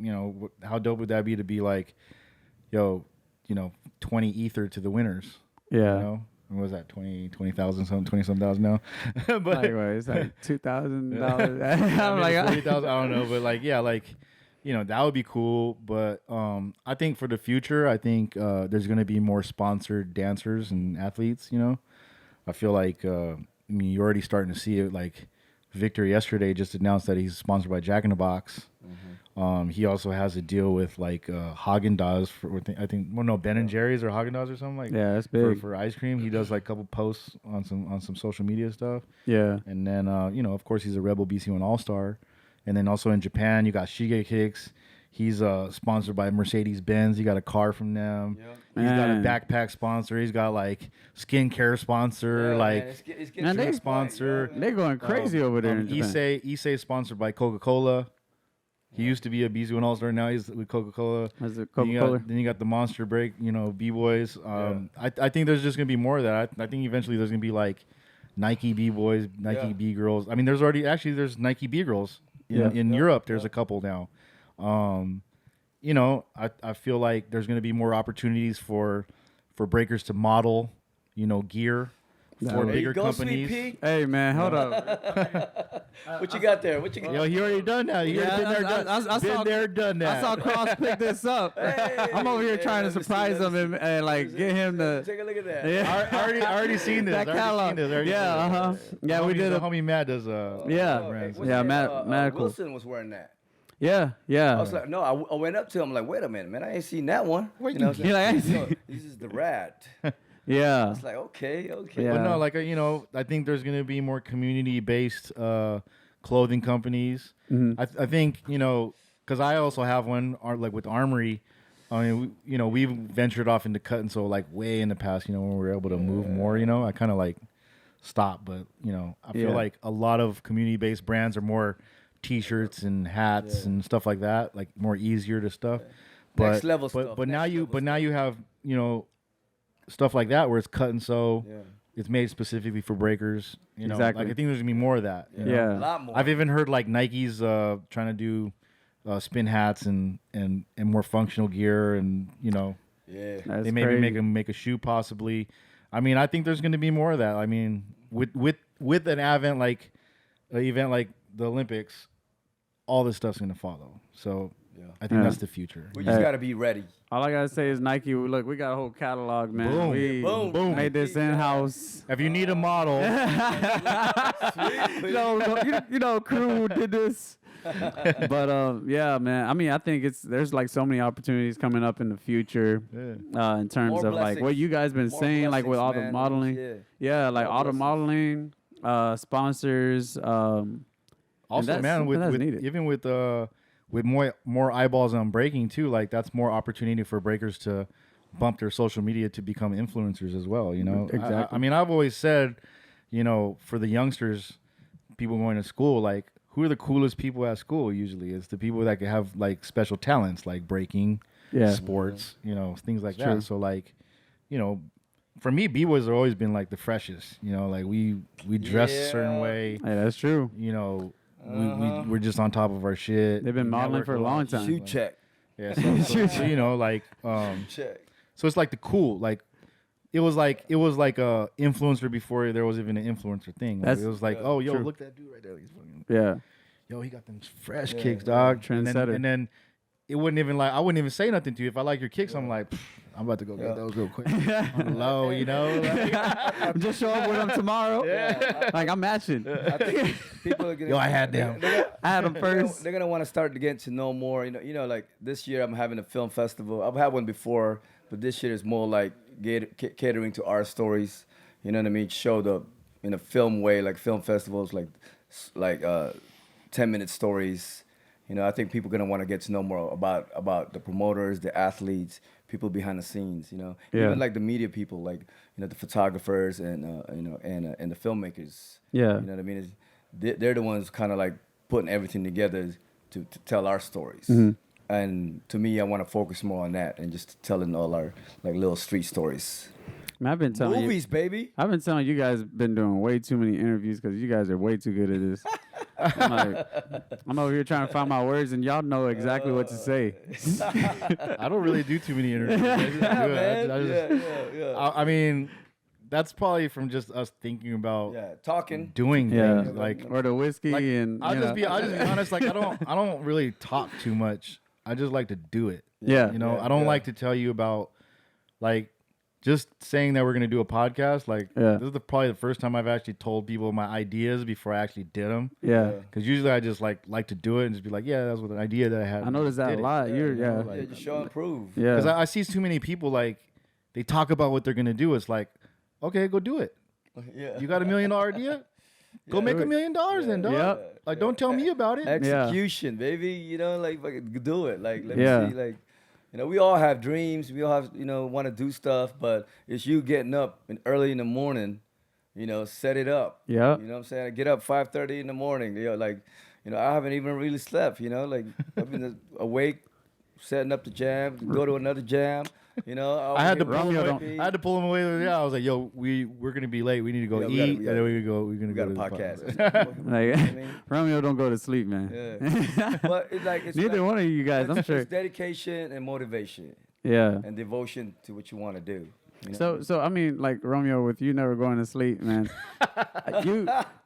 how dope would that be to be like, 20 ether to the winners. Yeah. What was that? 20,000 something, 20-some thousand now. But anyway, it's like $2,000. I'm like 40,000. I don't know, but like, that would be cool. But I think for the future, I think there's going to be more sponsored dancers and athletes. I feel like you're already starting to see it. Like Victor yesterday just announced that he's sponsored by Jack in the Box. He also has a deal with like Haagen-Dazs for Ben & Jerry's or Haagen-Dazs or something like. Yeah, that's big for ice cream. He does like a couple posts on some social media stuff. Yeah, and then of course he's a Rebel BC1 All-Star. And then also in Japan, you got Shige Kicks. He's sponsored by Mercedes-Benz. He got a car from them. Yep. He's got a backpack sponsor. He's got like skincare sponsor, it's drink sponsor. They're going crazy over there in Japan. Issei sponsored by Coca-Cola. He used to be a B1 All-Star. Now he's with Coca-Cola. Is it Coca-Cola? Then you got the Monster Break, B-Boys. I think there's just going to be more of that. I think eventually there's going to be like Nike B-Boys, Nike B-Girls. I mean, there's Nike B-Girls in Europe. There's a couple now. I feel like there's going to be more opportunities for breakers to model, gear for bigger companies. Hey man, hold up. What you got there? What you got? Yo, he already done that. He already been there, done that. I saw Cros pick this up. Hey, I'm over here trying to surprise him and like get him to take a look at that. Yeah, I already seen this. That catalog. Yeah, Yeah, we did. The homie Matt does. Matt Wilson was wearing that. Yeah. I was like, no, I went up to him like, wait a minute, man, I ain't seen that one. This is the rat. Yeah. It's like, okay. Yeah. But no, I think there's going to be more community-based clothing companies. Mm-hmm. I think, because I also have one, like with Armory. I mean, we've ventured off into cut and sew like way in the past, when we were able to move more, I kind of like stopped. But, I feel like a lot of community-based brands are more T-shirts and hats and stuff like that, like more easier to stuff. But, next level stuff. But now you have, stuff like that where it's cut and sew. Yeah. It's made specifically for breakers. Exactly. Like I think there's gonna be more of that. Yeah. A lot more. I've even heard like Nike's trying to do spin hats and more functional gear and That's they maybe crazy. make a shoe possibly. I mean, I think there's gonna be more of that. I mean, with an event like the Olympics, all this stuff's gonna follow. So I think that's the future. We just gotta be ready. All I gotta say is Nike. Look, we got a whole catalog, man. Boom. We Boom. made this in house. If you need a model, Crew did this. But yeah, man. I mean, I think there's like so many opportunities coming up in the future in terms More of like what you guys been saying, like with all the modeling. Yeah, like all the modeling, sponsors. Also, man, even with more eyeballs on breaking too, like that's more opportunity for breakers to bump their social media to become influencers as well. Exactly. I mean, I've always said, for the youngsters, people going to school, like who are the coolest people at school? Usually, it's the people that can have like special talents, like breaking, sports, things like that. So like, for me, B-boys have always been like the freshest. Like we dress a certain way. Hey, that's true. We're just on top of our shit. They've been modeling for a long time. Shoe check. Yeah, so like, check. So it's like the cool, like, it was like a influencer before there was even an influencer thing. Like, it was like, oh, yo, look at that dude right there. He's fucking, yo, he got them fresh kicks, dog. Trendsetter. And then it wouldn't even I wouldn't even say nothing to you if I like your kicks. I'm like, I'm about to go get those real quick on the low, I'm just show up with them tomorrow. Like I'm matching. I think people are gonna. I had them. I had them first. They're gonna want to start to get to know more. Like this year I'm having a film festival. I've had one before, but this year is more like catering to our stories. You know what I mean? Showed up in a film way, like film festivals, like 10-minute stories. I think people are gonna want to get to know more about the promoters, the athletes, people behind the scenes. Even like the media people, like the photographers and and the filmmakers. Yeah, you know what I mean? They're the ones kind of like putting everything together to tell our stories. Mm-hmm. And to me, I want to focus more on that and just telling all our like little street stories. I've been telling movies, baby. I've been telling you guys been doing way too many interviews because you guys are way too good at this. I'm over here trying to find my words, and y'all know exactly what to say. I don't really do too many interviews. I mean, that's probably from just us thinking about talking, doing things like or the whiskey like, and. I'll just be honest. Like I don't really talk too much. I just like to do it. Yeah. I don't like to tell you about like. Just saying that we're gonna do a podcast, like this is probably the first time I've actually told people my ideas before I actually did them. Yeah, because usually I just like to do it and just be like, yeah, that's what an idea that I had. I noticed that a lot. Just show and prove. Yeah, because I see too many people like they talk about what they're gonna do. It's like, okay, go do it. Yeah, you got $1 million idea? Go make $1 million then, dog. Yep. Like, don't tell me about it. Execution, baby. You know, like do it. Like, let me see. Like, you know, we all have dreams. We all have, you know, want to do stuff. But it's you getting up early in the morning. You know, set it up. Yeah. You know what I'm saying? I get up 5:30 in the morning. You know, like, you know, I haven't even really slept. You know, like I've been awake, setting up the jam, go to another jam. You know, I had to pull him away. Yeah, I was like, "Yo, we're gonna be late. We need to go eat, and then we're gonna go to the podcast." Like, Romeo don't go to sleep, man. Yeah. But it's neither one of you guys. I'm sure it's dedication and motivation. Yeah. And devotion to what you want to do. You know? So I mean, like Romeo, with you never going to sleep, man.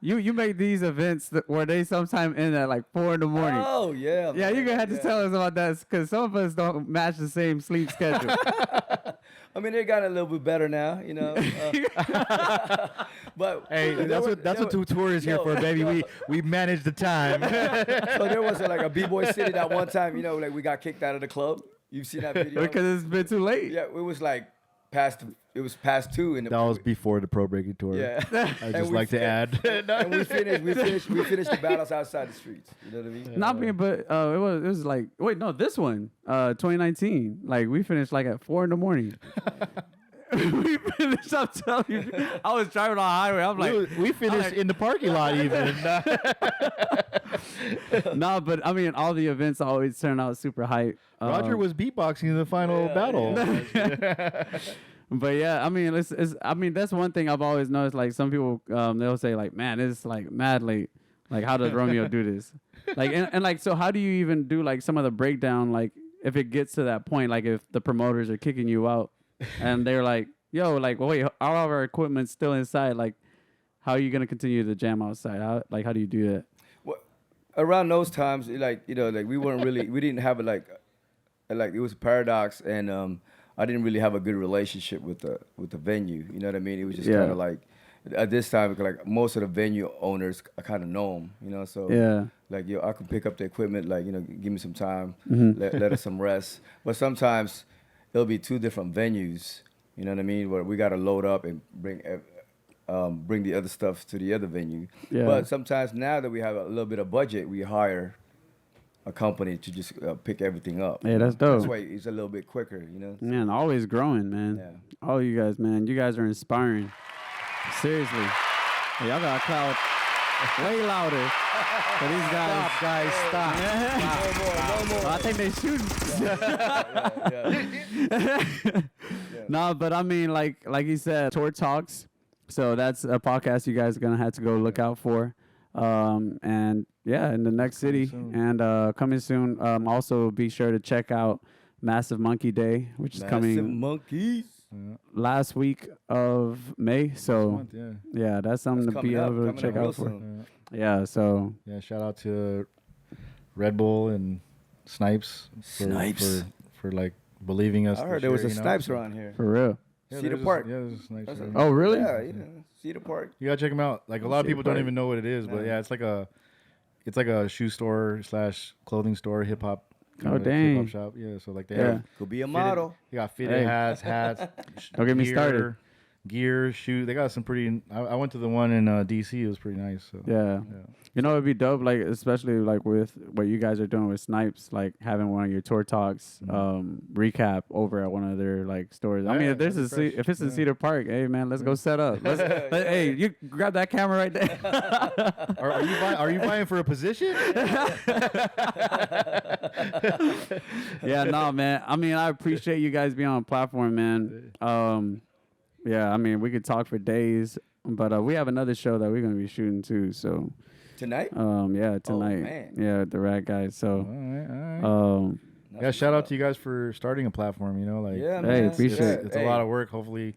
you make these events where they sometimes end at like 4 a.m. Oh yeah. Yeah, you're gonna have to tell us about that because some of us don't match the same sleep schedule. I mean, they got a little bit better now, you know. But hey, that's what tour is here for, baby. We manage the time. So there was like a BBOY City that one time, you know, like we got kicked out of the club. You've seen that video? Because it's been too late. Yeah, it was like past 2 in the. That was before the pro breaking tour. Yeah, I just like to add. And we finished the battles outside the streets. You know what I mean? Not being, but it was like this one, 2019. Like we finished like at 4 a.m. We finished. I'm telling you, I was driving on the highway. I'm like, we finished in the parking lot even. No, but I mean, all the events always turn out super hype. Roger was beatboxing in the final battle. But yeah, I mean, I mean, that's one thing I've always noticed. Like some people, they'll say like, "Man, it's like mad late. Like, how does Romeo do this?" Like, and like, so how do you even do like some of the breakdown? Like, if it gets to that point, like if the promoters are kicking you out, and they're like, "Yo, like, wait, all of our equipment's still inside. Like, how are you gonna continue to jam outside? How do you do that?" Well, around those times, like, you know, like we didn't have like it was a paradox, and I didn't really have a good relationship with the venue. You know what I mean? It was just kind of like at this time, like most of the venue owners, I kind of know them. You know, so like, yo, I can pick up the equipment. Like, you know, give me some time, let us some rest. But sometimes it'll be 2 different venues. You know what I mean? Where we got to load up and bring the other stuff to the other venue. Yeah. But sometimes now that we have a little bit of budget, we hire a company to just pick everything up. Yeah, that's dope. That's why it's a little bit quicker, you know. Man, always growing, man. Yeah. All you guys, man. You guys are inspiring. Seriously. Hey, y'all got a crowd way louder for these guys. Stop, guys, stop. Yeah. No more. I think they shooting. No, but I mean, like you said, Tour Talks. So that's a podcast you guys are gonna have to go look out for. And yeah, in the next city and coming soon. Also be sure to check out Massive Monkey Day, which is coming monkeys last week of May. So yeah, that's something to be able to check out for. Yeah, so shout out to Red Bull and Snipes for like believing us. I heard there was a Snipes around here. For real. Yeah, Cedar Park. There's a Snipes. Oh, really? Yeah, Cedar Park. You gotta check them out. Like a lot of people don't even know what it is, but yeah, it's like a shoe store / clothing store, hip hop. Oh, dang. Hip hop shop. Yeah, so like they have could be a model. You got fitted hats. Don't get me started. Gear, shoe. They got some pretty. I went to the one in DC. It was pretty nice. So. Yeah. You know, it'd be dope, like especially like with what you guys are doing with Snipes, like having one of your tour talks recap over at one of their like stores. I mean, if it's in Cedar Park, hey man, let's go set up. Hey, you grab that camera right there. Are you buying for a position? Yeah, no, man. I mean, I appreciate you guys being on the platform, man. Yeah, I mean, we could talk for days, but we have another show that we're gonna be shooting too. So tonight? Yeah, tonight. Oh, man. Yeah, the Rat Guys. So, all right. Shout out to you guys for starting a platform. You know, like, hey, appreciate it. It's a lot of work. Hopefully,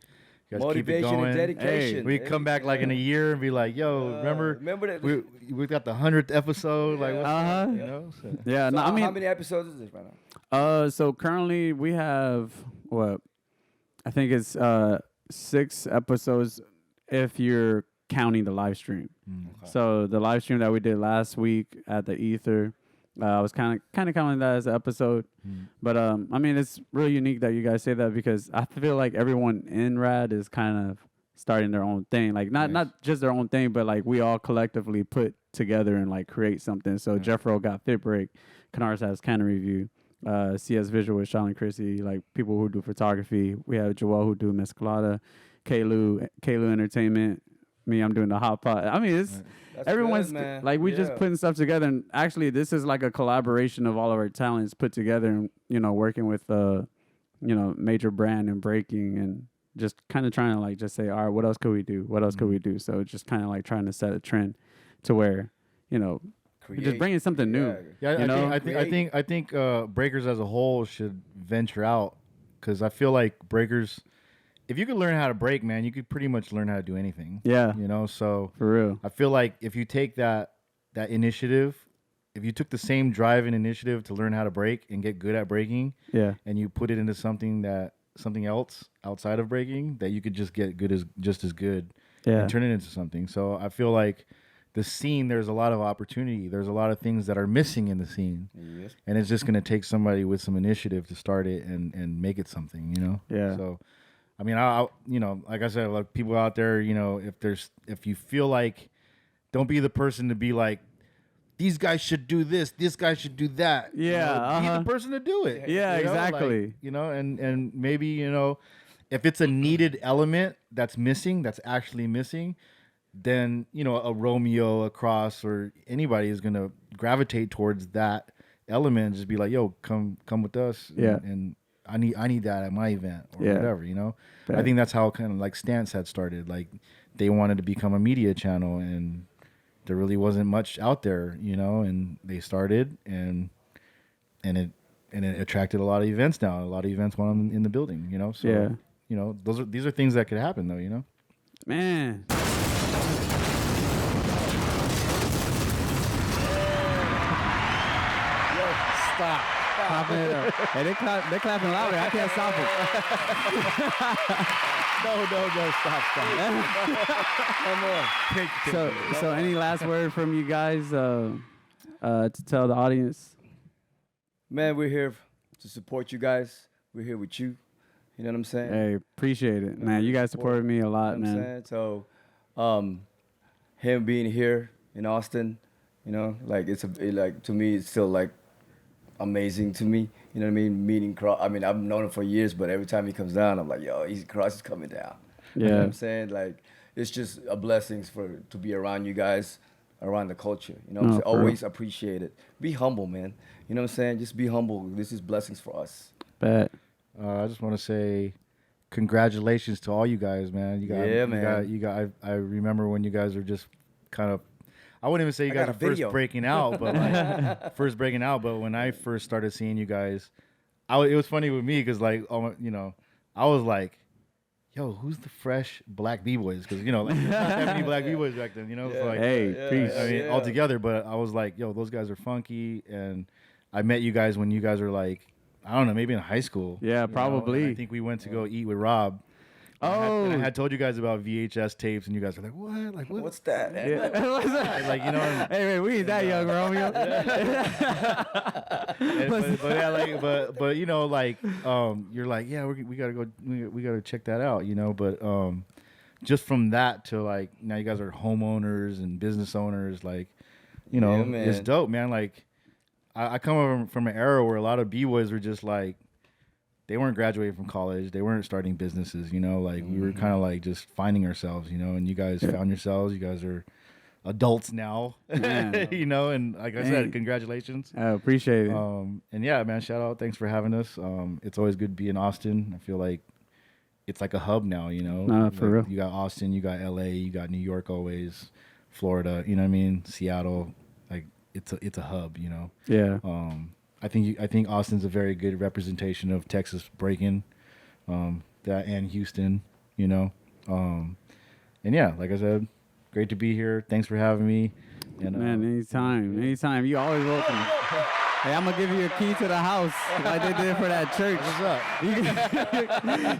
you guys keep it going. And dedication. Hey, we come back like in a year and be like, yo, remember that we got the 100th episode. Like, you know? So. Yeah, so no, I mean, how many episodes is this right now? So currently we have I think it's 6 episodes if you're counting the live stream. Okay. So the live stream that we did last week at the Ether, I was kind of counting that as an episode. But I mean, it's really unique that you guys say that because I feel like everyone in Rad is kind of starting their own thing. Like not just their own thing, but like we all collectively put together and like create something. So Jeffro got Fit Break, Canars has Canon Review, CS Visual with Charlene Chrissy, like people who do photography. We have Joel who do Mescalada, Kalu Entertainment. Me, I'm doing the HotPot. I mean, it's everyone's good, like we just putting stuff together. And actually, this is like a collaboration of all of our talents put together, and working with major brand and breaking, and just kind of trying to like just say, all right, what else could we do? What else could we do? So just kind of like trying to set a trend to where just bringing something new. Yeah, I think breakers as a whole should venture out, because I feel like breakers, if you could learn how to break, man, you could pretty much learn how to do anything. Yeah. So for real. I feel like if you take that initiative, if you took the same drive and initiative to learn how to break and get good at breaking, and you put it into something else outside of breaking, that you could just get just as good and turn it into something. So I feel like the scene, there's a lot of opportunity. There's a lot of things that are missing in the scene. Yes. And it's just going to take somebody with some initiative to start it and make it something, Yeah. So I mean, I like I said, like people out there, if you feel like, don't be the person to be like, these guys should do this guy should do that. Yeah. Be the person to do it. Yeah, exactly. And maybe, if it's a needed element that's missing, that's actually missing, then, a Romeo, a Cros, or anybody is going to gravitate towards that element and just be like, yo, come with us. Yeah. And I need that at my event or whatever, I think that's how kind of like Stance had started. Like they wanted to become a media channel, and there really wasn't much out there, and they started and it attracted a lot of events now. A lot of events went on in the building, So these are things that could happen though, Man. Stop. Popping it up. Hey, they're clapping louder. I can't stop it. No, stop. Come on. So any last word from you guys to tell the audience? Man, we're here to support you guys. We're here with you. You know what I'm saying? Hey, appreciate it, man. You guys supported me a lot, you know what I'm saying? So, him being here in Austin, like to me, it's still like amazing to me. You know what I mean? Meeting Cros. I mean, I've known him for years, but every time he comes down, I'm like, yo, Cros is coming down. Yeah. You know what I'm saying? Like, it's just a blessing to be around you guys, around the culture. You know what I'm saying? Always appreciate it. Be humble, man. You know what I'm saying? Just be humble. This is blessings for us. Bet. I just want to say congratulations to all you guys, man. I remember when you guys were just kind of, I wouldn't even say you guys are first breaking out, but but when I first started seeing you guys, it was funny with me because like, I was like, yo, who's the fresh black B-boys? Because, like, there's not that many black B-boys back then, So like, peace. I mean, all together, but I was like, yo, those guys are funky. And I met you guys when you guys were like, I don't know, maybe in high school. Yeah, probably. I think we went to go eat with Rob. And I had told you guys about VHS tapes, and you guys were like, "What? Like, what? What's that?" Yeah. What's that? Like, hey, man, we ain't that young, Romeo. but you're like, yeah, we gotta go, we gotta check that out, But just from that to like now, you guys are homeowners and business owners, like, it's dope, man. Like, I come from an era where a lot of B-boys were just like, they weren't graduating from college. They weren't starting businesses, Like we were kind of like just finding ourselves, And you guys found yourselves. You guys are adults now, And like I said, congratulations. I appreciate it. And yeah, man, shout out. Thanks for having us. It's always good to be in Austin. I feel like it's like a hub now, Nah, for real. You got Austin, you got LA, you got New York always, Florida, you know what I mean? Seattle, like it's a hub, Yeah. I think Austin's a very good representation of Texas breaking, that and Houston, and yeah, like I said, great to be here. Thanks for having me. And man, anytime, you always welcome. Hey, I'm gonna give you a key to the house like they did for that church. What's up? You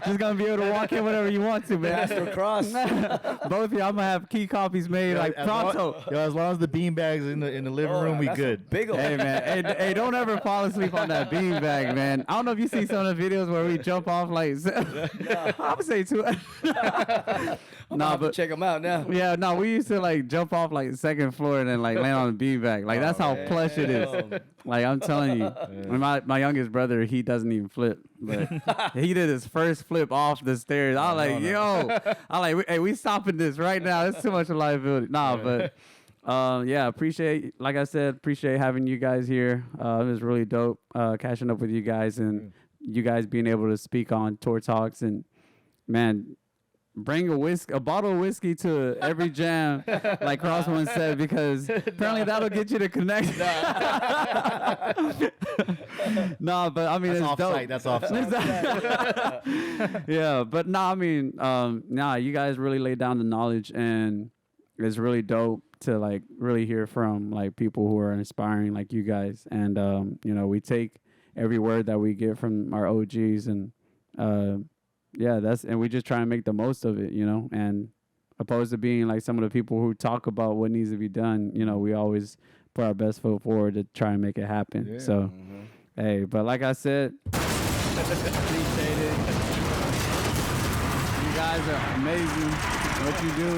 just gonna be able to walk in whenever you want to, man. Pastor Cros. Both of you, I'm gonna have key copies made like pronto. As long as the beanbags in the living room, we good. Big old. Hey man, hey, don't ever fall asleep on that beanbag, man. I don't know if you see some of the videos where we jump off like. I would say too. Nah, but check them out now. Yeah, no, we used to like jump off like the second floor and then like land on the beanbag. Like that's how plush it is. Like I'm telling you, when my youngest brother, he doesn't even flip, but he did his first flip off the stairs. I was like, yo, hey, we stopping this right now. It's too much of liability. Nah, but yeah, appreciate having you guys here. It was really dope catching up with you guys and you guys being able to speak on tour talks and man. Bring a bottle of whiskey to every jam, like Cros One said, because apparently that'll get you to connect. No, but I mean, it's dope. That's off-site. Yeah, but no, I mean, you guys really laid down the knowledge, and it's really dope to like really hear from like people who are inspiring like you guys, and we take every word that we get from our OGs and. Yeah, and we just try and make the most of it, and opposed to being like some of the people who talk about what needs to be done, we always put our best foot forward to try and make it happen. Yeah. So, hey, but like I said, appreciate it. You guys are amazing. What you do.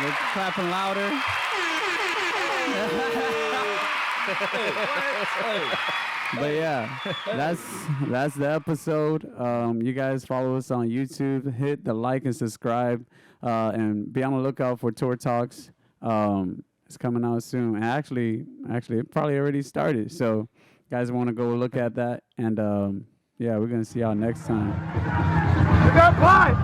You're clapping louder. But yeah, that's the episode. You guys follow us on YouTube. Hit the like and subscribe, and be on the lookout for Tour Talks. It's coming out soon. And actually, it probably already started. So, guys want to go look at that. And yeah, we're gonna see y'all next time. We got five.